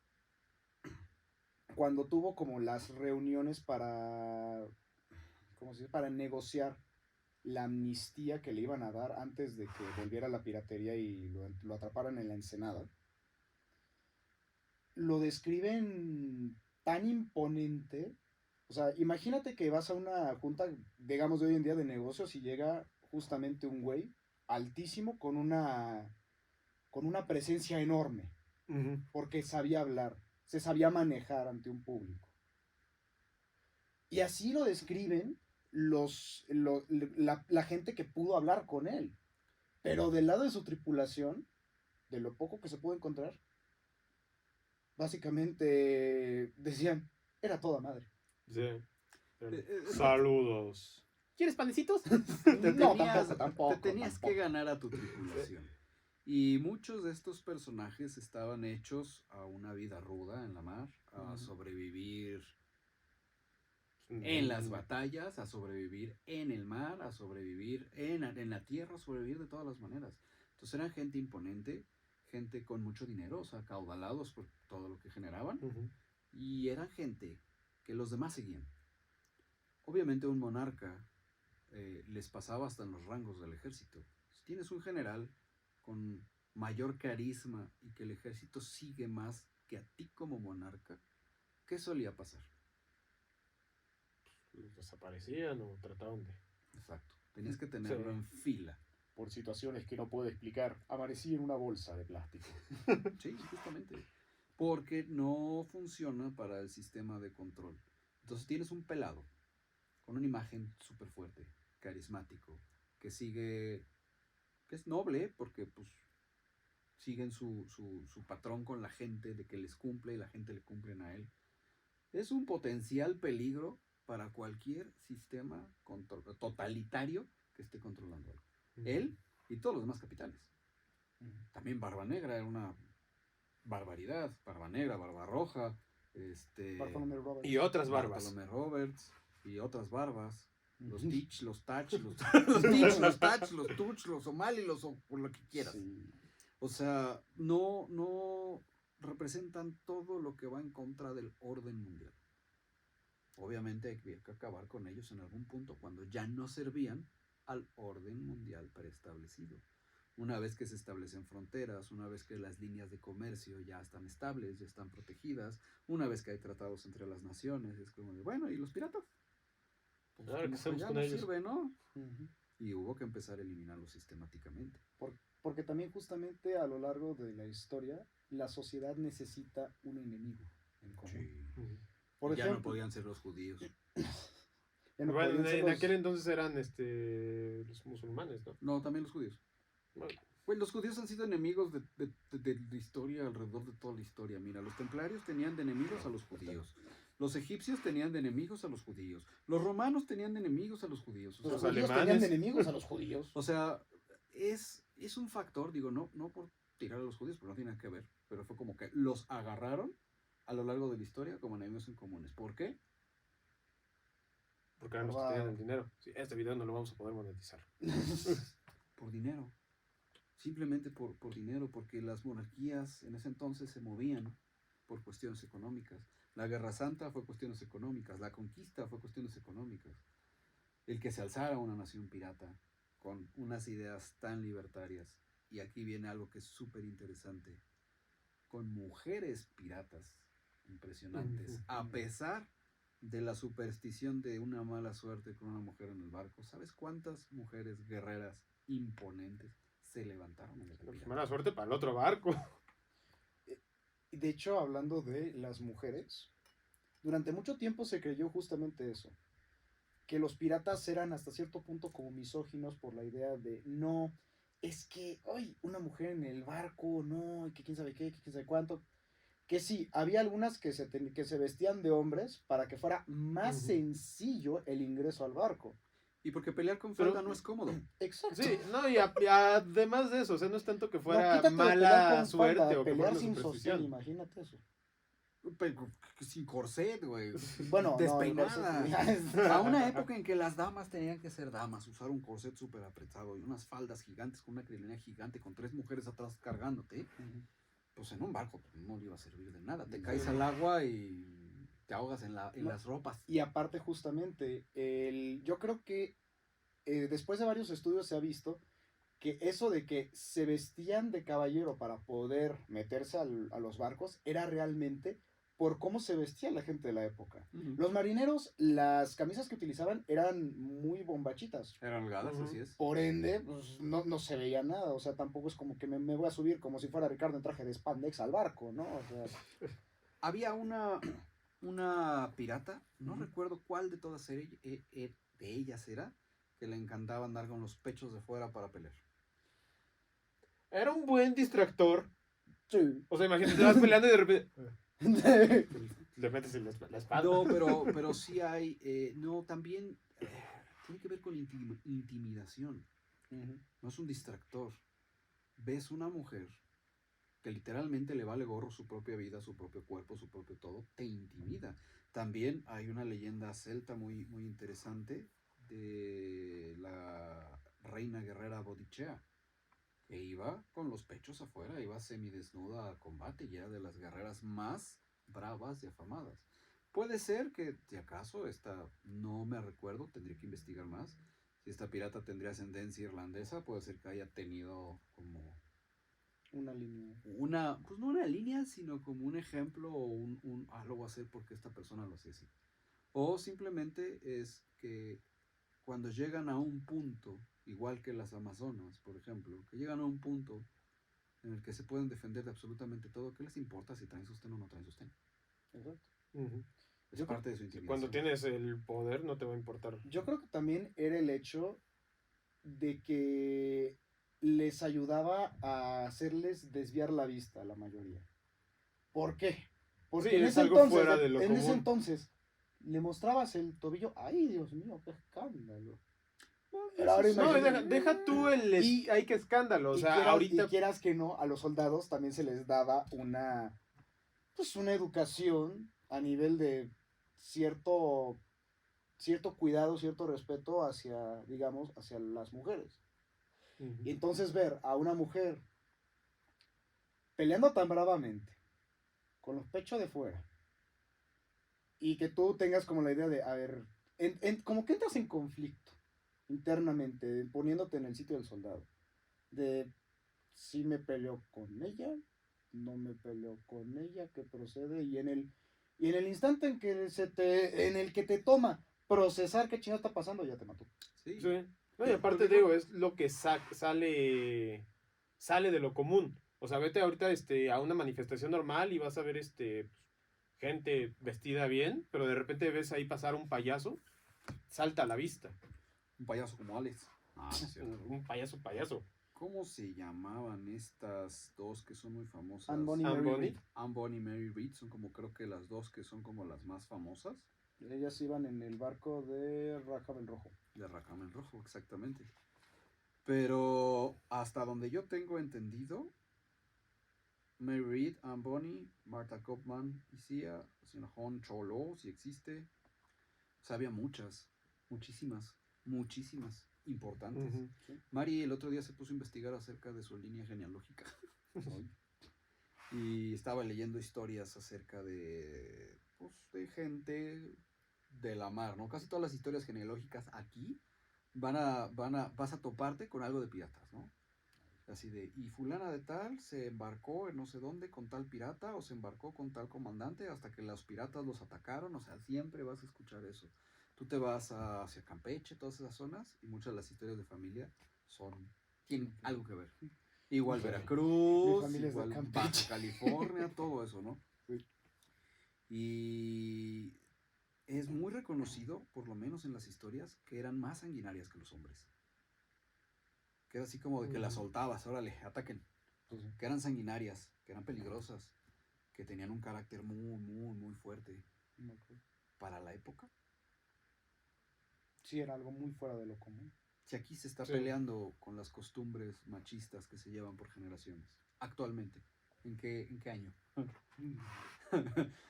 S3: cuando tuvo como las reuniones para, ¿cómo se dice?, para negociar la amnistía que le iban a dar antes de que volviera la piratería y lo atraparan en la Ensenada, lo describen tan imponente. O sea, imagínate que vas a una junta, digamos, de hoy en día de negocios y llega justamente un güey altísimo con una presencia enorme, porque sabía hablar, se sabía manejar ante un público. Y así lo describen la gente que pudo hablar con él. Pero del lado de su tripulación, de lo poco que se pudo encontrar, básicamente decían, era toda madre.
S1: Sí. Saludos. ¿Quieres panecitos?
S3: Tampoco.
S2: Te tenías que ganar a tu tripulación. Y muchos de estos personajes estaban hechos a una vida ruda en la mar, a sobrevivir en las batallas, a sobrevivir en el mar, a sobrevivir en la tierra, a sobrevivir de todas las maneras. Entonces eran gente imponente, gente con mucho dinero, o sea, acaudalados por todo lo que generaban, y eran gente que los demás seguían. Obviamente un monarca les pasaba hasta en los rangos del ejército. Si tienes un general con mayor carisma y que el ejército sigue más que a ti como monarca, ¿qué solía pasar?
S1: Los desaparecían o trataban de...
S2: Exacto, tenías que tenerlo en fila.
S3: Por situaciones que no puedo explicar, amanecí en una bolsa de plástico.
S2: Sí, justamente. Porque no funciona para el sistema de control. Entonces tienes un pelado con una imagen súper fuerte, carismático, que es noble porque pues siguen su patrón con la gente de que les cumple y la gente le cumplen a él. Es un potencial peligro para cualquier sistema totalitario que esté controlando algo. Él y todos los demás capitanes. También Barba Negra era una barbaridad. Barba Negra, Barba Roja,
S3: Bartholomew Roberts.
S1: Y otras barbas.
S2: Bartholomew Roberts y otras barbas. Los Teach, los Touch, los Teach, los Touch, los Tuch, los O'Malley, por lo que quieras.
S3: Sí.
S2: O sea, no representan todo lo que va en contra del orden mundial. Obviamente hay que acabar con ellos en algún punto, cuando ya no servían al orden mundial preestablecido. Una vez que se establecen fronteras, una vez que las líneas de comercio ya están estables, ya están protegidas, una vez que hay tratados entre las naciones, es como de, bueno, ¿y los piratas? Pues
S1: Ahora,
S2: como
S1: ¿qué hacemos
S2: ya
S1: con
S2: no
S1: ellos?
S2: sirve, ¿no? Y hubo que empezar a eliminarlos sistemáticamente.
S3: Porque también justamente a lo largo de la historia, la sociedad necesita un enemigo en común. Por
S2: ya
S3: ejemplo,
S2: no podían ser los judíos.
S3: ya no
S1: Bueno,
S3: podían ser
S1: en
S3: los-
S1: aquel entonces eran los musulmanes, ¿no?
S2: No, también los judíos.
S1: Bueno,
S2: Pues los judíos han sido enemigos de la historia, alrededor de toda la historia. Mira, los templarios tenían de enemigos a los judíos. Los egipcios tenían de enemigos a los judíos. Los romanos tenían de enemigos a los judíos. O sea,
S3: Los
S1: Los
S3: judíos
S1: alemanes.
S3: tenían de enemigos a los judíos.
S2: o sea, es un factor, digo, no por tirar a los judíos, porque no tiene nada que ver, pero fue como que los agarraron a lo largo de la historia como enemigos en comunes. ¿Por qué?
S1: Porque eran los que tenían el dinero. Sí, este video no lo vamos a poder monetizar.
S2: Por dinero. Simplemente por dinero, porque las monarquías en ese entonces se movían por cuestiones económicas. La Guerra Santa fue cuestiones económicas, la conquista fue cuestiones económicas. El que se alzara una nación pirata con unas ideas tan libertarias, y aquí viene algo que es súper interesante, con mujeres piratas impresionantes, a pesar de la superstición de una mala suerte con una mujer en el barco. ¿Sabes cuántas mujeres guerreras imponentes se levantaron en el
S1: Pues
S2: pirata?
S1: mala suerte para el otro barco.
S3: Y de hecho, hablando de las mujeres, durante mucho tiempo se creyó justamente eso, que los piratas eran hasta cierto punto como misóginos por la idea de no, es que, ay, una mujer en el barco, no, y que quién sabe qué, que quién sabe cuánto. Que sí, había algunas que que se vestían de hombres para que fuera más
S1: Ujú.
S3: sencillo el ingreso al barco.
S2: Y porque pelear con
S1: Pero-
S2: falda no es cómodo.
S3: Exacto.
S1: Sí, no, y además de eso, o sea, no es tanto que
S3: No,
S1: fuera
S3: quítate de pelear
S1: mala
S3: con
S1: suerte
S3: falda,
S1: o que
S3: pelear
S1: fuera una
S3: sin
S1: superstición.
S3: sostén, imagínate eso.
S2: Pero sin corset, güey.
S3: Bueno, no,
S2: Despeinada.
S3: no,
S2: A una época en que las damas tenían que ser damas, usar un corset súper apretado y unas faldas gigantes con una crinolina gigante con 3 mujeres atrás cargándote, pues en un barco pues, no le iba a servir de nada. Te caes al agua y te ahogas en las ropas.
S3: Y aparte justamente, yo creo que después de varios estudios se ha visto que eso de que se vestían de caballero para poder meterse a los barcos era realmente por cómo se vestía la gente de la época. Los marineros, las camisas que utilizaban eran muy bombachitas.
S2: Eran holgadas,
S1: Ujú.
S2: así es.
S3: Por ende, pues, no se veía nada. O sea, tampoco es como que me voy a subir como si fuera Ricardo en traje de spandex al barco, ¿no? O sea,
S2: Había una pirata, no recuerdo cuál de todas de ellas era, que le encantaba andar con los pechos de fuera para pelear.
S1: Era un buen distractor.
S3: sí.
S1: O sea, imagínate, te vas peleando y de repente le metes en la espada.
S2: No, pero sí hay, no, también tiene que ver con intimidación, no es un distractor. Ves una mujer que literalmente le vale gorro su propia vida, su propio cuerpo, su propio todo, te intimida. También hay una leyenda celta muy, muy interesante de la reina guerrera Boadicea, que iba con los pechos afuera, iba semidesnuda a combate y era de las guerreras más bravas y afamadas. Puede ser que, si acaso, no me recuerdo, tendría que investigar más. Si esta pirata tendría ascendencia irlandesa, puede ser que haya tenido como
S3: Una línea.
S2: pues no una línea, sino como un ejemplo o lo voy a hacer porque esta persona lo hace así. O simplemente es que cuando llegan a un punto, igual que las amazonas, por ejemplo, que llegan a un punto en el que se pueden defender de absolutamente todo, ¿qué les importa si traen sostén o no traen sostén?
S3: Exacto.
S1: Ujú.
S2: Es
S3: Yo
S2: parte de su intimidación.
S1: Cuando tienes el poder, no te va a importar.
S3: Yo creo que también era el hecho de que les ayudaba a hacerles desviar la vista a la mayoría. ¿Por qué? Porque
S1: Sí,
S3: en
S1: es
S3: ese
S1: algo
S3: entonces,
S1: fuera de lo
S3: en ese
S1: común.
S3: entonces, le mostrabas el tobillo. ¡Ay, Dios mío, qué escándalo!
S1: No,
S3: Pero ahora
S1: deja,
S3: imagínate.
S1: tú ay, qué escándalo. O
S3: Y
S1: sea,
S3: quieras,
S1: ahorita.
S3: y quieras que no, a los soldados también se les daba una educación a nivel de cierto cuidado, cierto respeto hacia, digamos, hacia las mujeres.
S1: Ujú.
S3: Y entonces ver a una mujer peleando tan bravamente, con los pechos de fuera, y que tú tengas como la idea de, a ver, como que entras en conflicto internamente, poniéndote en el sitio del soldado, de si me peleo con ella, no me peleo con ella, ¿qué procede? Y en el instante en que te toma procesar qué chingada está pasando, ya te mató.
S2: Sí.
S1: Sí. No, y aparte digo, es lo que sale de lo común. O sea, vete ahorita a una manifestación normal y vas a ver gente vestida bien, pero de repente ves ahí pasar un payaso, salta a la vista.
S2: Un payaso como Alex. Ah, no es cierto.
S1: Un payaso.
S2: ¿Cómo se llamaban estas dos que son muy famosas?
S3: Anne Bonny,
S1: Anne
S3: Mary
S1: Bonny.
S3: Read.
S2: Anne Bonny y Mary Read son como creo que las dos que son como las más famosas.
S3: Ellas iban en el barco de Rajab el Rojo.
S2: De Rackham el Rojo, exactamente. Pero hasta donde yo tengo entendido, Mary Read, Anne Bonny, Martha Kaufman, Isia, Hon Cholo, si existe. O sea, había muchas, muchísimas importantes.
S1: Ujú.
S2: Mari el otro día se puso a investigar acerca de su línea genealógica. Y estaba leyendo historias acerca de, pues, de gente de la mar, ¿no? Casi todas las historias genealógicas aquí vas a toparte con algo de piratas, ¿no? Así de, y fulana de tal se embarcó en no sé dónde con tal pirata o se embarcó con tal comandante hasta que los piratas los atacaron, o sea, siempre vas a escuchar eso. Tú te vas hacia Campeche, todas esas zonas, y muchas de las historias de familia tienen algo que ver. Igual
S3: Mi
S2: Veracruz,
S3: familia es de
S2: igual
S3: Campeche.
S2: Baja California, todo eso, ¿no?
S3: Sí.
S2: Y es muy reconocido, por lo menos en las historias, que eran más sanguinarias que los hombres. Que era así como de que las soltabas, órale, ataquen.
S3: Pues sí.
S2: Que eran sanguinarias, que eran peligrosas, que tenían un carácter muy fuerte
S3: No me acuerdo.
S2: para la época.
S3: Sí, era algo muy fuera de lo común.
S2: Si aquí se está
S1: Sí.
S2: peleando con las costumbres machistas que se llevan por generaciones. Actualmente. ¿En qué año?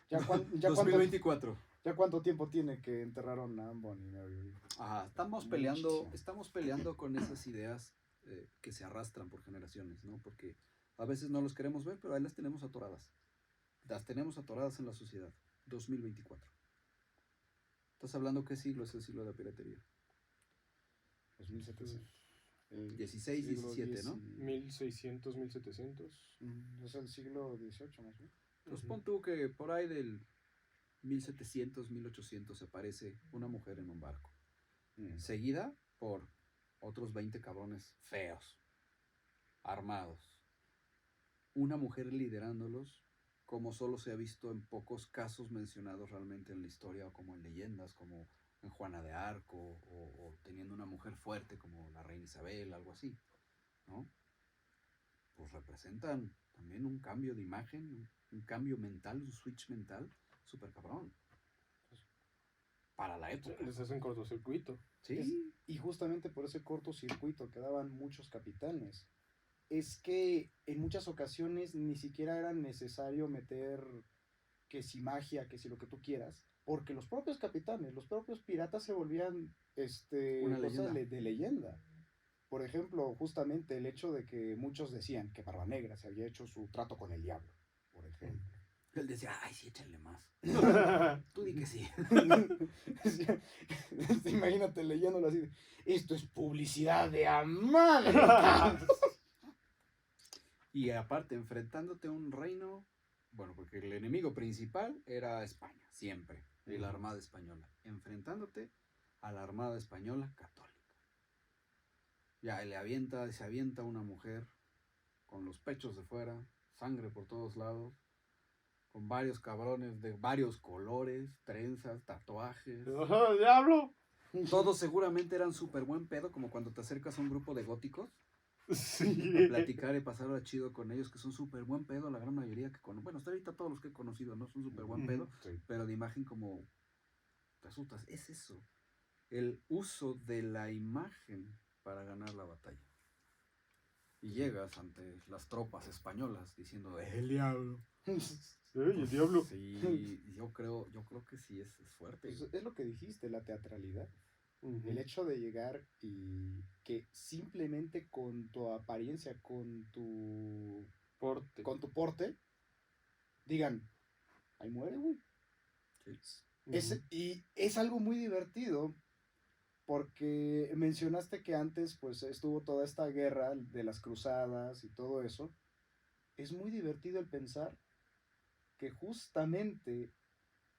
S3: ¿Ya, cuánto,
S2: 2024.
S3: ¿Ya cuánto tiempo tiene que enterraron a Anne Bonny y Mary Read?
S2: Ajá, estamos peleando con esas ideas que se arrastran por generaciones, ¿no? Porque a veces no los queremos ver, pero ahí las tenemos atoradas. Las tenemos atoradas en la sociedad. 2024. ¿Estás hablando qué siglo es el siglo de la piratería?
S3: Los 1700.
S2: 16,
S3: siglo
S2: 17, ¿no?
S1: 1600, 1700.
S3: Es el siglo XVIII, más bien.
S2: Pues pon tú que por ahí del 1700, 1800 se aparece una mujer en un barco. Seguida por otros 20 cabrones feos, armados. Una mujer liderándolos, como solo se ha visto en pocos casos mencionados realmente en la historia, o como en leyendas, como en Juana de Arco, o teniendo una mujer fuerte como la reina Isabel, algo así, ¿no? Pues representan también un cambio de imagen, un cambio mental, un switch mental, súper cabrón. Para la época.
S1: Les hacen cortocircuito.
S2: Sí.
S3: Y justamente por ese cortocircuito que daban muchos capitanes, es que en muchas ocasiones ni siquiera era necesario meter que si magia, que si lo que tú quieras, porque los propios capitanes, los propios piratas se volvían
S2: Una
S3: cosas
S2: leyenda.
S3: de leyenda. Por ejemplo, justamente el hecho de que muchos decían que Barba Negra se había hecho su trato con el diablo, por ejemplo.
S2: Él decía, ay, sí, échenle más. Tú di que sí.
S3: Imagínate leyéndolo así, esto es publicidad de América.
S2: Y aparte, enfrentándote a un reino, bueno, porque el enemigo principal era España, siempre, y la Armada Española. Enfrentándote a la Armada Española católica. Ya, se avienta una mujer con los pechos de fuera, sangre por todos lados, con varios cabrones de varios colores, trenzas, tatuajes.
S1: ¡Oh, diablo!
S2: Todos seguramente eran súper buen pedo, como cuando te acercas a un grupo de góticos.
S1: Sí.
S2: A platicar y pasarla chido con ellos, que son súper buen pedo, la gran mayoría que conozco. Bueno, hasta ahorita todos los que he conocido, ¿no? Son súper buen pedo,
S3: Sí.
S2: pero de imagen como resultas, es eso, el uso de la imagen para ganar la batalla. Y llegas ante las tropas españolas diciendo, el diablo.
S1: El diablo.
S2: Sí, yo creo que sí es fuerte.
S3: Pues es lo que dijiste, la teatralidad.
S1: Ujú.
S3: El hecho de llegar y que simplemente con tu apariencia, con tu porte, digan, ahí muere, güey.
S2: Sí.
S3: Y es algo muy divertido porque mencionaste que antes pues estuvo toda esta guerra de las cruzadas y todo eso. Es muy divertido el pensar que justamente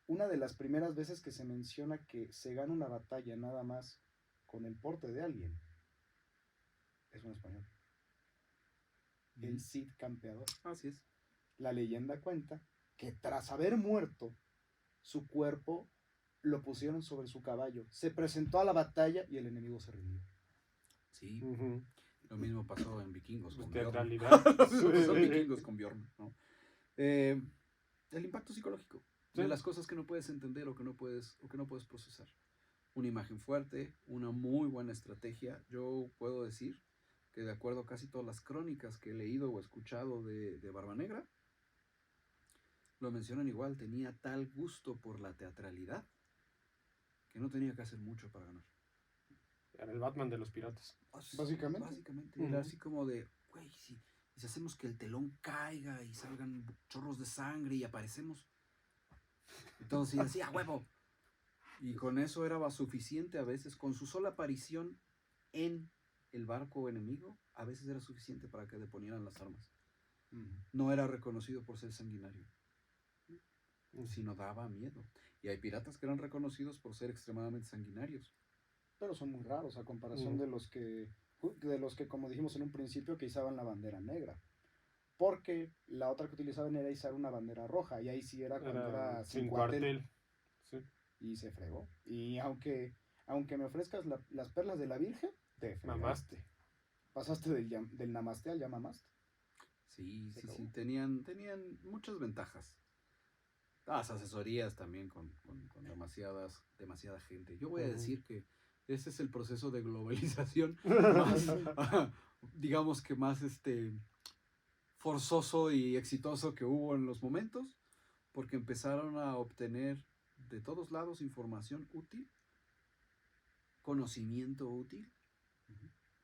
S3: una de las primeras veces que se menciona que se gana una batalla nada más con el porte de alguien es un español. El Cid Campeador.
S2: Así es.
S3: La leyenda cuenta que tras haber muerto, su cuerpo lo pusieron sobre su caballo. Se presentó a la batalla y el enemigo se rindió.
S2: Sí.
S1: Ujú.
S2: Lo mismo pasó en Vikingos
S1: Pues
S2: con Bjorn.
S1: teatralidad.
S2: Lo mismo pasó en Vikingos con Bjorn, ¿no? El impacto psicológico
S1: Sí.
S2: de las cosas que no puedes entender o que no puedes procesar. Una imagen fuerte, una muy buena estrategia. Yo puedo decir que de acuerdo a casi todas las crónicas que he leído o escuchado de Barba Negra, lo mencionan igual, tenía tal gusto por la teatralidad que no tenía que hacer mucho para ganar.
S1: Era el Batman de los piratas.
S3: Básicamente.
S2: Básicamente,
S1: Ujú.
S2: era así como de, güey, si hacemos que el telón caiga y salgan chorros de sangre y aparecemos. Entonces, y decía, huevo. Y con eso era suficiente a veces, con su sola aparición en el barco enemigo, a veces era suficiente para que deponieran las armas. No era reconocido por ser sanguinario, sino daba miedo. Y hay piratas que eran reconocidos por ser extremadamente sanguinarios.
S3: Pero son muy raros a comparación
S1: Mm.
S3: de los que, como dijimos en un principio, que izaban la bandera negra. Porque la otra que utilizaban era izar una bandera roja, y ahí sí era cuando era
S1: sin cuartel. Sí.
S3: y se fregó. Y aunque me ofrezcas las perlas de la Virgen, te fregaste.
S1: Mamaste.
S3: Pasaste del namaste al ya mamaste.
S2: Sí,
S3: Se
S2: sí,
S3: acabó.
S2: sí, tenían muchas ventajas. Las asesorías también con demasiada gente. Yo voy a
S1: Ujú.
S2: decir que ese es el proceso de globalización más, digamos que más forzoso y exitoso que hubo en los momentos, porque empezaron a obtener de todos lados información útil, conocimiento útil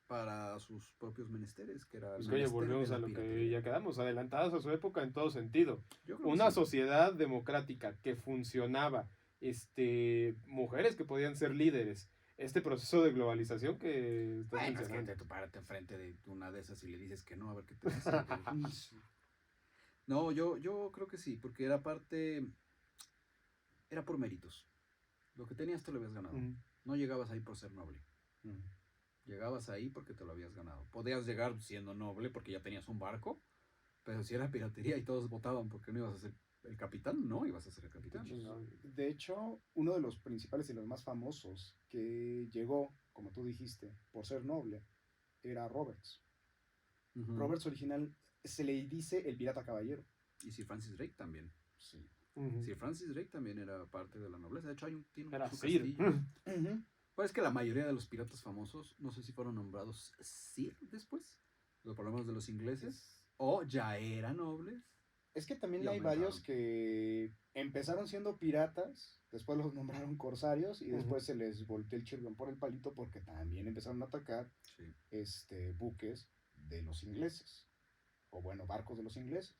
S2: para sus propios menesteres, que era el
S1: Pues que oye,
S2: menester de
S1: volvemos
S2: la
S1: a lo que
S2: piratería.
S1: ya quedamos, adelantados a su época en todo sentido.
S2: Yo creo que
S1: Una
S2: sí.
S1: sociedad democrática que funcionaba, mujeres que podían ser líderes, este proceso de globalización que estás
S2: Bueno, es que
S1: mencionando.
S2: tú párate enfrente de una de esas y le dices que no, a ver qué te dice. güey. No, yo creo que sí, porque era por méritos. Lo que tenías te lo habías ganado.
S1: Ujú.
S2: No llegabas ahí por ser noble. Llegabas ahí porque te lo habías ganado. Podías llegar siendo noble porque ya tenías un barco, pero si era piratería y todos votaban porque no ibas a ser el capitán, no ibas a ser el capitán.
S3: De hecho, uno de los principales y los más famosos que llegó, como tú dijiste, por ser noble, era Roberts.
S2: Ujú.
S3: Roberts original se le dice el pirata caballero.
S2: Y Sir Francis Drake también.
S3: Sí.
S1: Ujú.
S2: Sir Francis Drake también era parte de la nobleza. De hecho, tiene
S1: Era
S2: su
S1: Sir.
S2: castillo. Pues es que la mayoría de los piratas famosos, no sé si fueron nombrados Sir después, por lo menos de los ingleses, o ya eran nobles.
S3: Es que también
S2: Y
S3: hay
S2: aumentaron.
S3: varios que empezaron siendo piratas, después los nombraron corsarios y
S1: Ujú.
S3: después se les volteó el chirrión por el palito porque también empezaron a atacar
S2: Sí.
S3: buques de los ingleses, o bueno, barcos de los ingleses.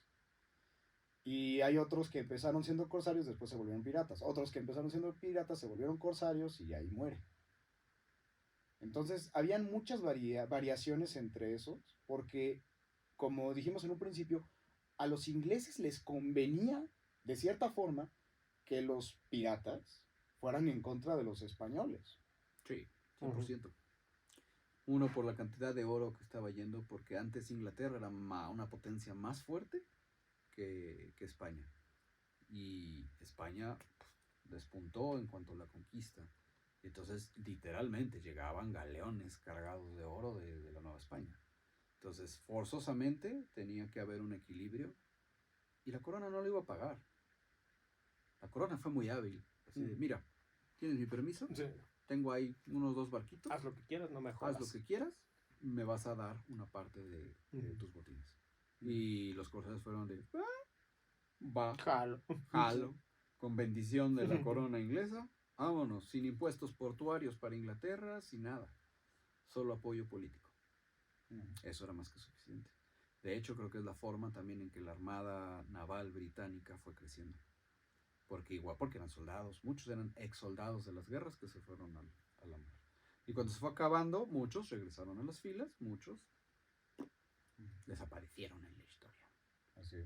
S3: Y hay otros que empezaron siendo corsarios, después se volvieron piratas. Otros que empezaron siendo piratas, se volvieron corsarios y ahí mueren. Entonces, habían muchas variaciones entre esos, porque, como dijimos en un principio, a los ingleses les convenía, de cierta forma, que los piratas fueran en contra de los españoles.
S2: Sí, 100%. Uno, por la cantidad de oro que estaba yendo, porque antes Inglaterra era una potencia más fuerte que España. Y España despuntó en cuanto a la conquista. Entonces, literalmente, llegaban galeones cargados de oro de la Nueva España. Entonces, forzosamente, tenía que haber un equilibrio. Y la corona no lo iba a pagar. La corona fue muy hábil. Así de, mira, ¿tienes mi permiso?
S1: Sí.
S2: Tengo ahí unos 2 barquitos.
S1: Haz lo que quieras, no me jodas.
S2: Haz lo que quieras, me vas a dar una parte de tus botines. Y los corsarios fueron de, va, jalo, con bendición de la corona inglesa, vámonos, sin impuestos portuarios para Inglaterra, sin nada, solo apoyo político. Eso era más que suficiente. De hecho, creo que es la forma también en que la armada naval británica fue creciendo. Porque eran soldados, muchos eran ex soldados de las guerras que se fueron a la mar. Y cuando se fue acabando, muchos regresaron a las filas, muchos desaparecieron en la historia.
S3: Así.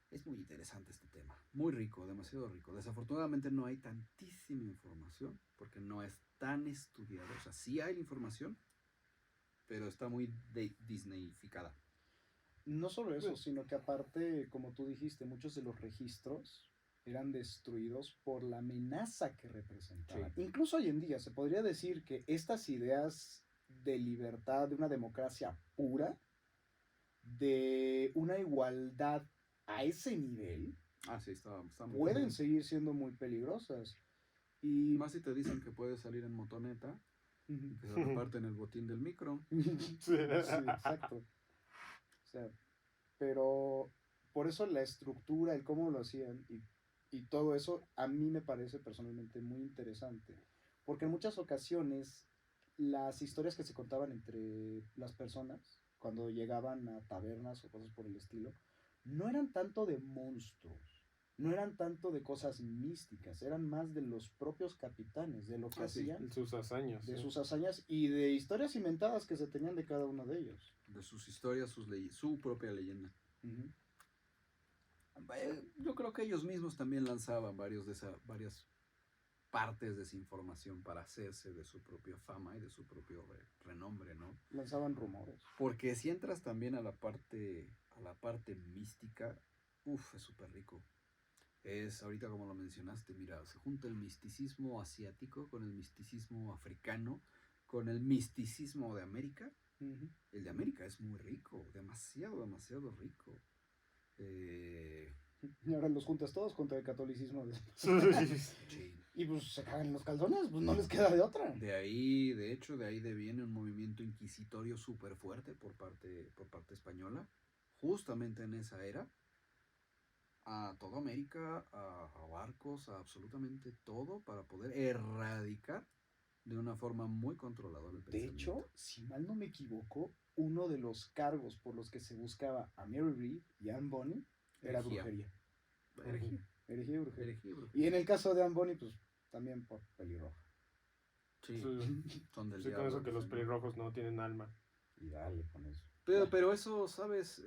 S2: Es muy interesante este tema, muy rico, demasiado rico. Desafortunadamente no hay tantísima información, porque no es tan estudiado. O sea, sí hay información, pero está muy disneyficada.
S3: No solo eso, sino que aparte, como tú dijiste, muchos de los registros eran destruidos por la amenaza que representaban.
S2: Sí.
S3: Incluso hoy en día se podría decir que estas ideas de libertad, de una democracia pura, de una igualdad a ese nivel,
S8: Ah, sí, está muy
S3: pueden
S8: bien.
S3: seguir siendo muy peligrosas. Y
S8: Más si te dicen que puedes salir en motoneta y que se reparten el botín del micro.
S3: Sí, exacto. O sea, pero por eso la estructura, el cómo lo hacían y todo eso a mí me parece personalmente muy interesante. Porque en muchas ocasiones las historias que se contaban entre las personas cuando llegaban a tabernas o cosas por el estilo, no eran tanto de monstruos, no eran tanto de cosas místicas, eran más de los propios capitanes, de lo que
S8: Ah, sí.
S3: hacían,
S1: Sus hazañas.
S3: de
S1: sí.
S3: sus hazañas y de historias inventadas que se tenían de cada uno de ellos.
S8: De sus historias, su propia leyenda.
S3: Ujú.
S8: Yo creo que ellos mismos también lanzaban varias partes de esa información para hacerse de su propia fama y de su propio renombre, ¿no?
S3: Lanzaban rumores.
S8: Porque si entras también a la parte mística, es súper rico. Es, ahorita como lo mencionaste, mira, se junta el misticismo asiático con el misticismo africano, con el misticismo de América.
S3: Ujú.
S8: El de América es muy rico, demasiado rico.
S3: Y ahora los juntas todos contra el catolicismo.
S8: Sí.
S3: Y pues se cagan en los calzones, pues no les queda de otra.
S8: De ahí deviene un movimiento inquisitorio súper fuerte por parte española, justamente en esa era, a toda América, a barcos, a absolutamente todo, para poder erradicar de una forma muy controlada el
S3: De
S8: pensamiento.
S3: hecho, si mal no me equivoco, uno de los cargos por los que se buscaba a Mary Read y Anne Bonny era
S8: Herejía.
S3: brujería.
S8: Herejía.
S3: Herejía y brujería.
S8: Herejía y brujería.
S3: Y en el caso de Anne Bonny, pues también por pelirroja.
S8: Sí,
S1: Sí,
S8: son del
S1: sí, con
S8: diablo,
S1: eso que los
S8: ¿no?
S1: pelirrojos no tienen alma.
S3: Y dale con eso.
S8: Pero eso, ¿sabes?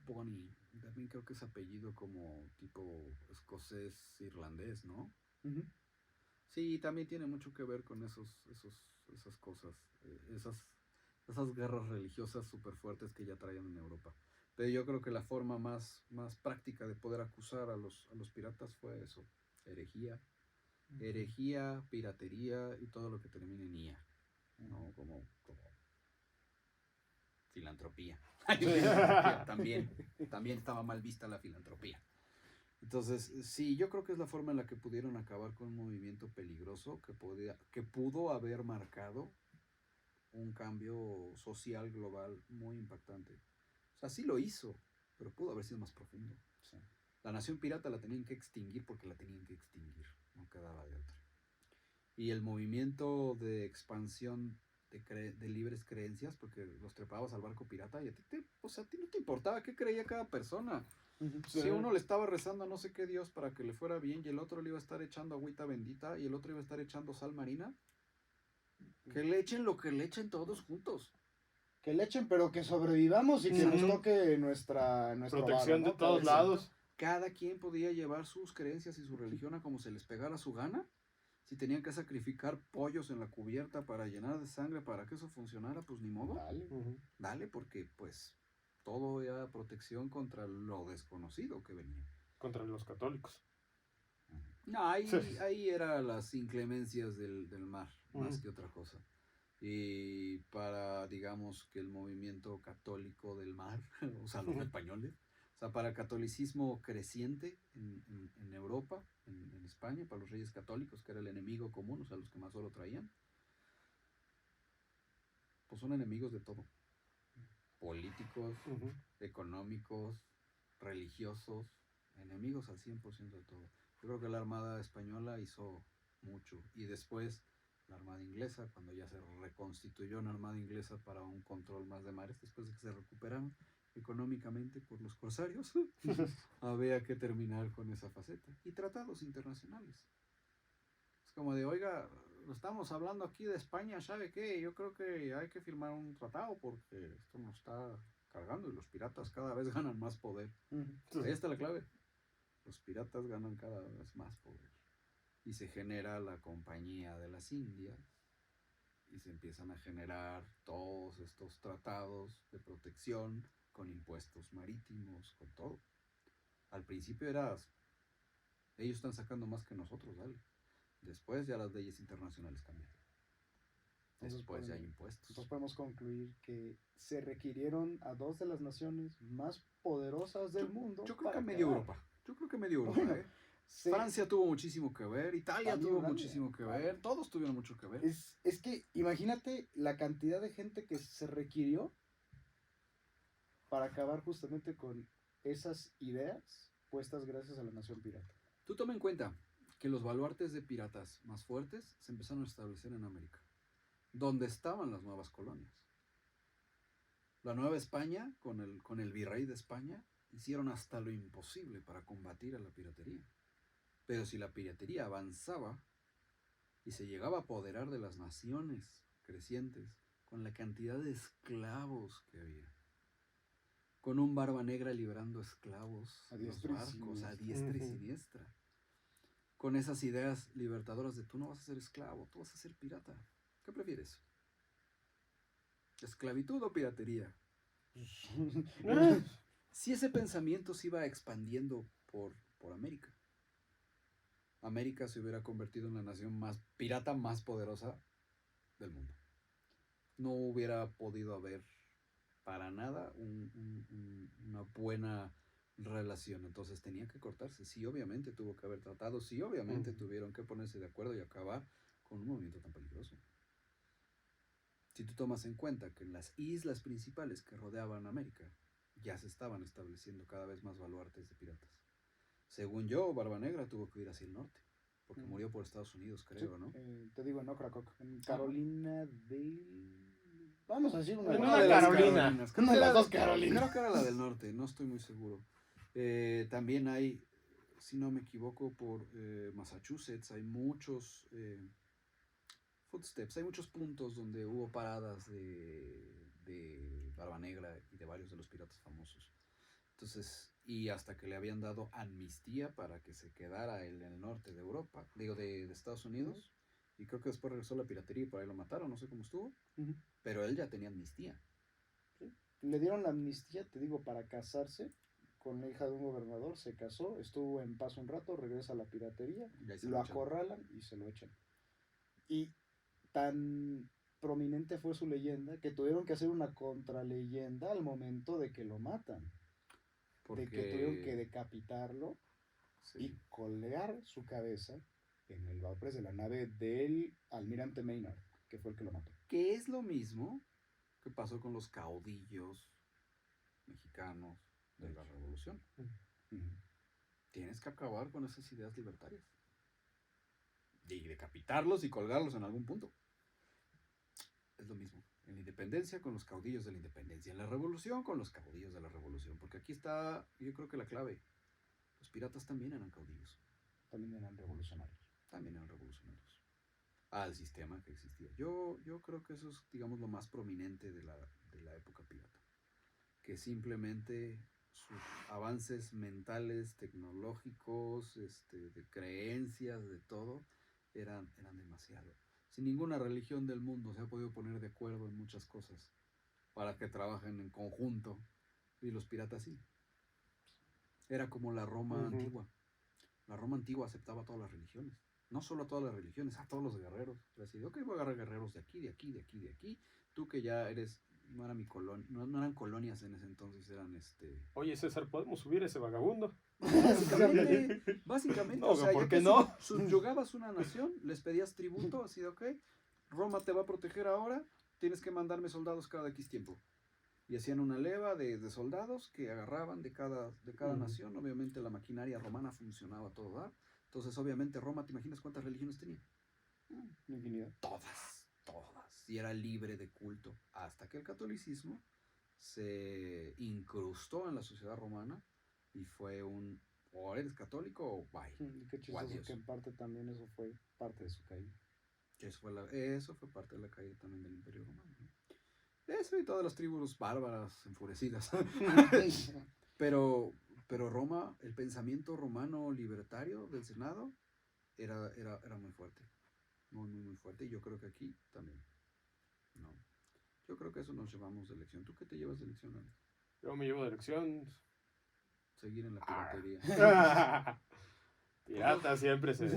S8: Bonnie, también creo que es apellido como tipo escocés-irlandés, ¿no?
S3: Ujú.
S8: Sí, también tiene mucho que ver con esas cosas, esas guerras religiosas súper fuertes que ya traían en Europa. Pero yo creo que la forma más práctica de poder acusar a los piratas fue eso, herejía, piratería y todo lo que termine en IA, ¿no? Como filantropía. También estaba mal vista la filantropía. Entonces, sí, yo creo que es la forma en la que pudieron acabar con un movimiento peligroso que pudo haber marcado un cambio social global muy impactante. O sea, sí lo hizo, pero pudo haber sido más profundo.
S3: Sí.
S8: La nación pirata la tenían que extinguir porque la tenían que extinguir, no quedaba de otra. Y el movimiento de expansión de libres creencias, porque los trepabas al barco pirata y a ti no te importaba qué creía cada persona.
S3: Ujú.
S8: Si uno le estaba rezando a no sé qué Dios para que le fuera bien y el otro le iba a estar echando agüita bendita y el otro iba a estar echando sal marina, que le echen lo que le echen todos juntos.
S3: Que le echen, pero que sobrevivamos y que nos toque nuestra
S1: Protección
S3: vara,
S1: de todos lados.
S8: Cada quien podía llevar sus creencias y su religión a como se les pegara su gana. Si tenían que sacrificar pollos en la cubierta para llenar de sangre para que eso funcionara, pues ni modo.
S3: Dale.
S8: Dale, porque pues todo era protección contra lo desconocido que venía.
S1: Contra los católicos.
S8: No, ahí eran las inclemencias del mar, más
S1: Ujú.
S8: que otra cosa. Y para, digamos, que el movimiento católico del mar, o sea, los españoles, o sea, para el catolicismo creciente en Europa, en España, para los reyes católicos, que era el enemigo común, o sea, los que más oro traían, pues son enemigos de todo. Políticos,
S1: Ujú.
S8: económicos, religiosos, enemigos al 100% de todo. Yo creo que la Armada Española hizo mucho. Y después la Armada Inglesa, cuando ya se reconstituyó una Armada Inglesa para un control más de mares, después de que se recuperaron económicamente por los corsarios, había que terminar con esa faceta. Y tratados internacionales. Es como de, oiga, estamos hablando aquí de España, ¿sabe qué? Yo creo que hay que firmar un tratado porque esto nos está cargando y los piratas cada vez ganan más poder.
S3: Ujú.
S8: Ahí está la clave. Los piratas ganan cada vez más poder. Y se genera la Compañía de las Indias. Y se empiezan a generar todos estos tratados de protección con impuestos marítimos, con todo. Al principio ellos están sacando más que nosotros, dale. Después ya las leyes internacionales cambiaron. Después ya hay impuestos.
S3: Entonces podemos concluir que se requirieron a 2 de las naciones más poderosas del mundo.
S8: Yo creo
S3: para
S8: que medio
S3: acabar.
S8: Europa. Yo creo que medio Europa,
S3: Bueno,
S8: ¿eh?
S3: Se-
S8: Francia tuvo muchísimo que ver, Italia
S3: También
S8: tuvo
S3: Holanda,
S8: muchísimo que
S3: claro.
S8: ver, todos tuvieron mucho que ver.
S3: Es que imagínate la cantidad de gente que se requirió para acabar justamente con esas ideas puestas gracias a la nación pirata.
S8: Tú toma en cuenta que los baluartes de piratas más fuertes se empezaron a establecer en América, donde estaban las nuevas colonias. La Nueva España, con el virrey de España, hicieron hasta lo imposible para combatir a la piratería. Pero si la piratería avanzaba y se llegaba a apoderar de las naciones crecientes, con la cantidad de esclavos que había, con un Barba Negra liberando esclavos
S3: A
S8: en los
S3: diestra y
S8: barcos, a
S3: siniestra.
S8: diestra y
S1: Ujú.
S8: siniestra, con esas ideas libertadoras de tú no vas a ser esclavo, tú vas a ser pirata. ¿Qué prefieres? ¿Esclavitud o piratería? Si ese pensamiento se iba expandiendo por América, América se hubiera convertido en la nación más pirata, más poderosa del mundo. No hubiera podido haber para nada una buena relación. Entonces tenía que cortarse. Sí, obviamente tuvo que haber tratado. Sí, obviamente tuvieron que ponerse de acuerdo y acabar con un movimiento tan peligroso. Si tú tomas en cuenta que en las islas principales que rodeaban América ya se estaban estableciendo cada vez más baluartes de piratas. Según yo, Barba Negra tuvo que ir hacia el norte, porque murió por Estados Unidos, creo, ¿no?
S3: Te digo, en Ocracoke, en Carolina del... Vamos a decir una,
S1: En
S3: de
S1: una
S3: las-
S1: Carolina.
S8: Carolinas.
S3: Una de las dos Carolinas.
S8: Creo que era la del norte, no estoy muy seguro. También hay, si no me equivoco, por Massachusetts hay muchos footsteps, hay muchos puntos donde hubo paradas de Barba Negra y de varios de los piratas famosos. Entonces, y hasta que le habían dado amnistía para que se quedara en el norte de Europa, digo, de Estados Unidos, y creo que después regresó la piratería y por ahí lo mataron, no sé cómo estuvo,
S3: Ujú.
S8: pero él ya tenía amnistía.
S3: Le dieron la amnistía, te digo, para casarse con la hija de un gobernador, se casó, estuvo en paz un rato, regresa a la piratería,
S8: Y ahí se
S3: lo
S8: lo echan.
S3: acorralan y se lo echan. Y tan prominente fue su leyenda que tuvieron que hacer una contraleyenda al momento de que lo matan. De que tuvieron que decapitarlo
S8: Sí.
S3: y colgar su cabeza en el bauprés de la nave del almirante Maynard, que fue el que lo mató.
S8: Que es lo mismo que pasó con los caudillos mexicanos de la revolución. Tienes que acabar con esas ideas libertarias. Y decapitarlos y colgarlos en algún punto. Es lo mismo. En la independencia con los caudillos de la independencia. En la revolución con los caudillos de la revolución. Porque aquí está, yo creo que la clave. Los piratas también eran caudillos.
S3: También eran revolucionarios.
S8: También eran revolucionarios. Al sistema que existía. Yo creo que eso es, digamos, lo más prominente de la época pirata. Que simplemente sus avances mentales, tecnológicos, de creencias, de todo, eran demasiado. Si ninguna religión del mundo se ha podido poner de acuerdo en muchas cosas para que trabajen en conjunto, y los piratas sí. Era como la Roma antigua. La Roma antigua aceptaba a todas las religiones. No solo a todas las religiones, a todos los guerreros. Decía, ok, voy a agarrar guerreros de aquí, de aquí, de aquí, de aquí. Tú que ya eres, no era mi colonia, no eran colonias en ese entonces, eran
S1: Oye, César, ¿podemos subir ese vagabundo?
S8: Básicamente,
S1: No,
S8: o sea,
S1: ¿por
S8: ya
S1: qué
S8: que
S1: no?
S8: subyugabas una nación, les pedías tributo, así de, ok, Roma te va a proteger ahora, tienes que mandarme soldados cada X tiempo. Y hacían una leva de soldados que agarraban de cada nación. Obviamente la maquinaria romana funcionaba a todo dar. Entonces, obviamente, Roma, ¿te imaginas cuántas religiones tenía?
S3: Infinidad.
S8: Todas. Y era libre de culto. Hasta que el catolicismo se incrustó en la sociedad romana y fue o eres católico o bye.
S3: Y qué
S8: O
S3: chistoso
S8: adiós.
S3: que en parte también eso fue parte de su caída.
S8: Eso fue parte de la caída también del Imperio Romano, ¿no? Eso y todas las tribus bárbaras enfurecidas. Pero Roma, el pensamiento romano libertario del Senado era muy fuerte. Muy, muy, muy fuerte. Y yo creo que aquí también. No. Yo creo que eso nos llevamos de lección. ¿Tú qué te llevas de lección, Ale?
S1: Yo me llevo de elección.
S8: Seguir en la piratería.
S1: Pirata siempre se...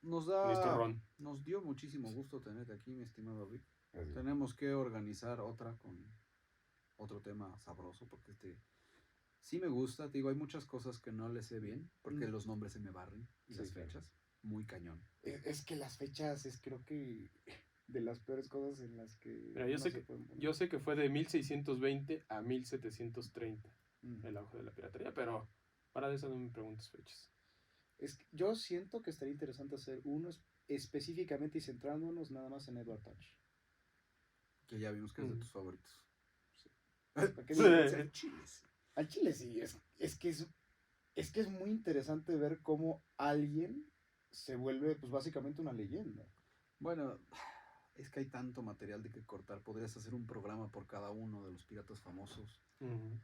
S1: Mr. Ron.
S8: Nos dio muchísimo gusto tenerte aquí, mi estimado Rick. Tenemos que organizar otra con otro tema sabroso, porque sí me gusta, te digo, hay muchas cosas que no le sé bien, porque los nombres se me barren, y las fechas, muy cañón.
S3: Es que las fechas es creo que de las peores cosas en las que...
S1: Mira, yo sé que fue de 1620 a 1730 el auge de la piratería, pero para eso no me preguntes fechas.
S3: Yo siento que estaría interesante hacer uno específicamente y centrándonos nada más en Edward Touch.
S8: Que ya vimos que es de tus favoritos.
S3: Al chile sí, es que es muy interesante ver cómo alguien se vuelve pues básicamente una leyenda.
S8: Bueno, es que hay tanto material de que cortar. Podrías hacer un programa por cada uno de los piratas famosos.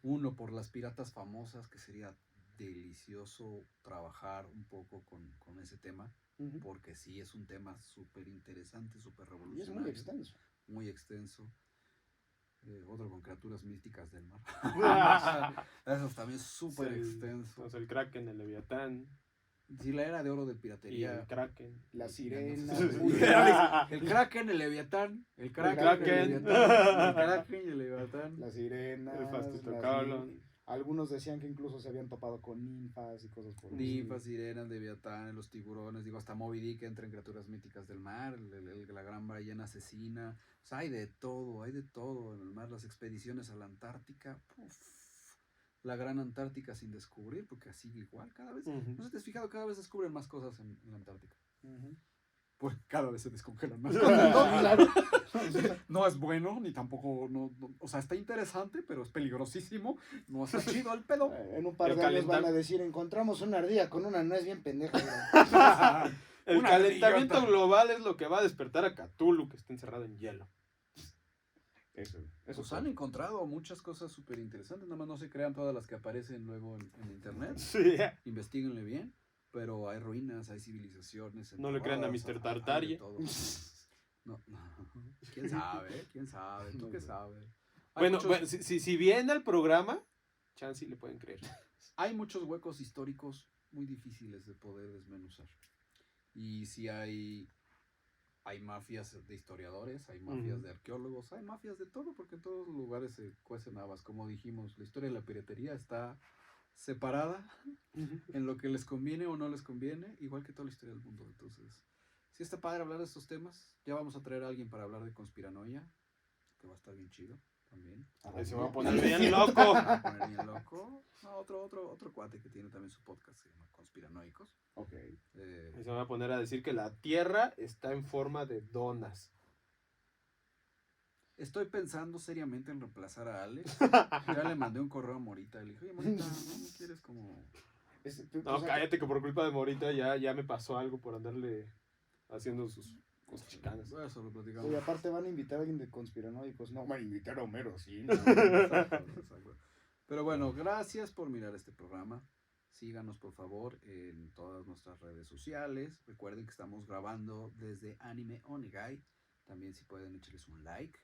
S8: Uno por las piratas famosas, que sería delicioso trabajar un poco con ese tema, porque sí es un tema súper interesante, súper revolucionario.
S3: Y es muy extenso.
S8: Muy extenso. Otro con criaturas místicas del mar. Eso también es súper extenso.
S1: El Kraken, el Leviatán.
S8: Sí, la era de oro de piratería.
S1: Y el Kraken.
S3: La sirena.
S8: El Kraken, el Leviatán. El Kraken, el Kraken y el Leviatán.
S3: La sirena.
S1: El Fastito Cablon.
S3: Algunos decían que incluso se habían topado con ninfas y cosas por el estilo.
S8: Ninfas, sirenas, Leviatán, los tiburones, digo, hasta Moby Dick entra en criaturas míticas del mar, la gran ballena asesina. O sea, hay de todo en el mar. Las expediciones a la Antártica, la gran Antártica sin descubrir, porque así igual cada vez, ¿no se te has fijado? Cada vez descubren más cosas en la Antártica. Pues cada vez se descongelan más cosas. No es bueno, ni tampoco, o sea, está interesante, pero es peligrosísimo. No está chido el pedo.
S3: En un par de años van a decir, encontramos una ardilla con una nuez bien pendeja.
S1: El calentamiento global es lo que va a despertar a Cthulhu, que está encerrado en hielo.
S8: Eso pues han encontrado muchas cosas súper interesantes, nada más no se crean todas las que aparecen luego en internet.
S1: Sí.
S8: Investíguenle bien, pero hay ruinas, hay civilizaciones.
S1: No le crean a Mr. Tartaria.
S8: No. ¿Quién sabe? ¿Tú qué sabes?
S1: Bueno, si viene al programa, chance le pueden creer.
S8: Hay muchos huecos históricos muy difíciles de poder desmenuzar. Y si hay mafias de historiadores, hay mafias de arqueólogos, hay mafias de todo, porque en todos los lugares se cuecen habas. Como dijimos, la historia de la piratería está separada en lo que les conviene o no les conviene, igual que toda la historia del mundo. Entonces, sí está padre hablar de estos temas. Ya vamos a traer a alguien para hablar de conspiranoia, que va a estar bien chido también.
S1: Se va a poner bien loco.
S8: No, otro cuate que tiene también su podcast, se llama Conspiranoicos.
S3: Ok.
S1: Se va a poner a decir que la Tierra está en forma de donas.
S8: Estoy pensando seriamente en reemplazar a Alex. Ya le mandé un correo a Morita. Le dije, oye, Morita, ¿no quieres como...?
S1: No, cállate, que por culpa de Morita ya me pasó algo por andarle haciendo sus cosas chicanas.
S8: Eso lo platicamos.
S3: Y aparte van a invitar a alguien de conspiranoicos. No, van a invitar a Homero, sí.
S8: Exacto. Pero bueno, gracias por mirar este programa. Síganos, por favor, en todas nuestras redes sociales. Recuerden que estamos grabando desde Anime Onegai. También, si pueden, échenles un like.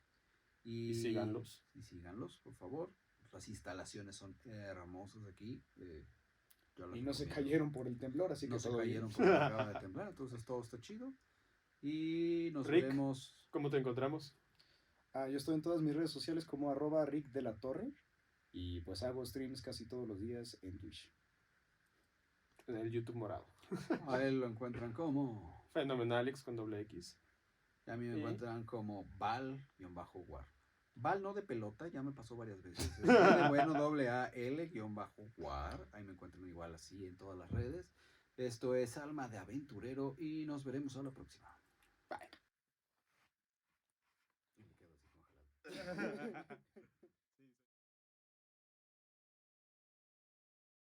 S8: Y
S1: síganlos.
S8: Y síganlos, por favor. Las instalaciones son hermosas aquí.
S3: Y no se cayeron por el temblor, así que
S8: no se cayeron porque acaba de temblar. Entonces todo está chido. Y nos veremos.
S1: ¿Cómo te encontramos?
S3: Yo estoy en todas mis redes sociales como @RickDelatorre. Y pues hago streams casi todos los días en Twitch.
S1: En el YouTube morado.
S8: A él lo encuentran como
S1: Fenomenalix con $X.
S8: Y a mí me encuentran como Val-War. Val no de pelota, ya me pasó varias veces. Es de bueno, AL-War. Ahí me encuentran igual así en todas las redes. Esto es Alma de Aventurero y nos veremos a la próxima. Bye. Me quedo así congelado.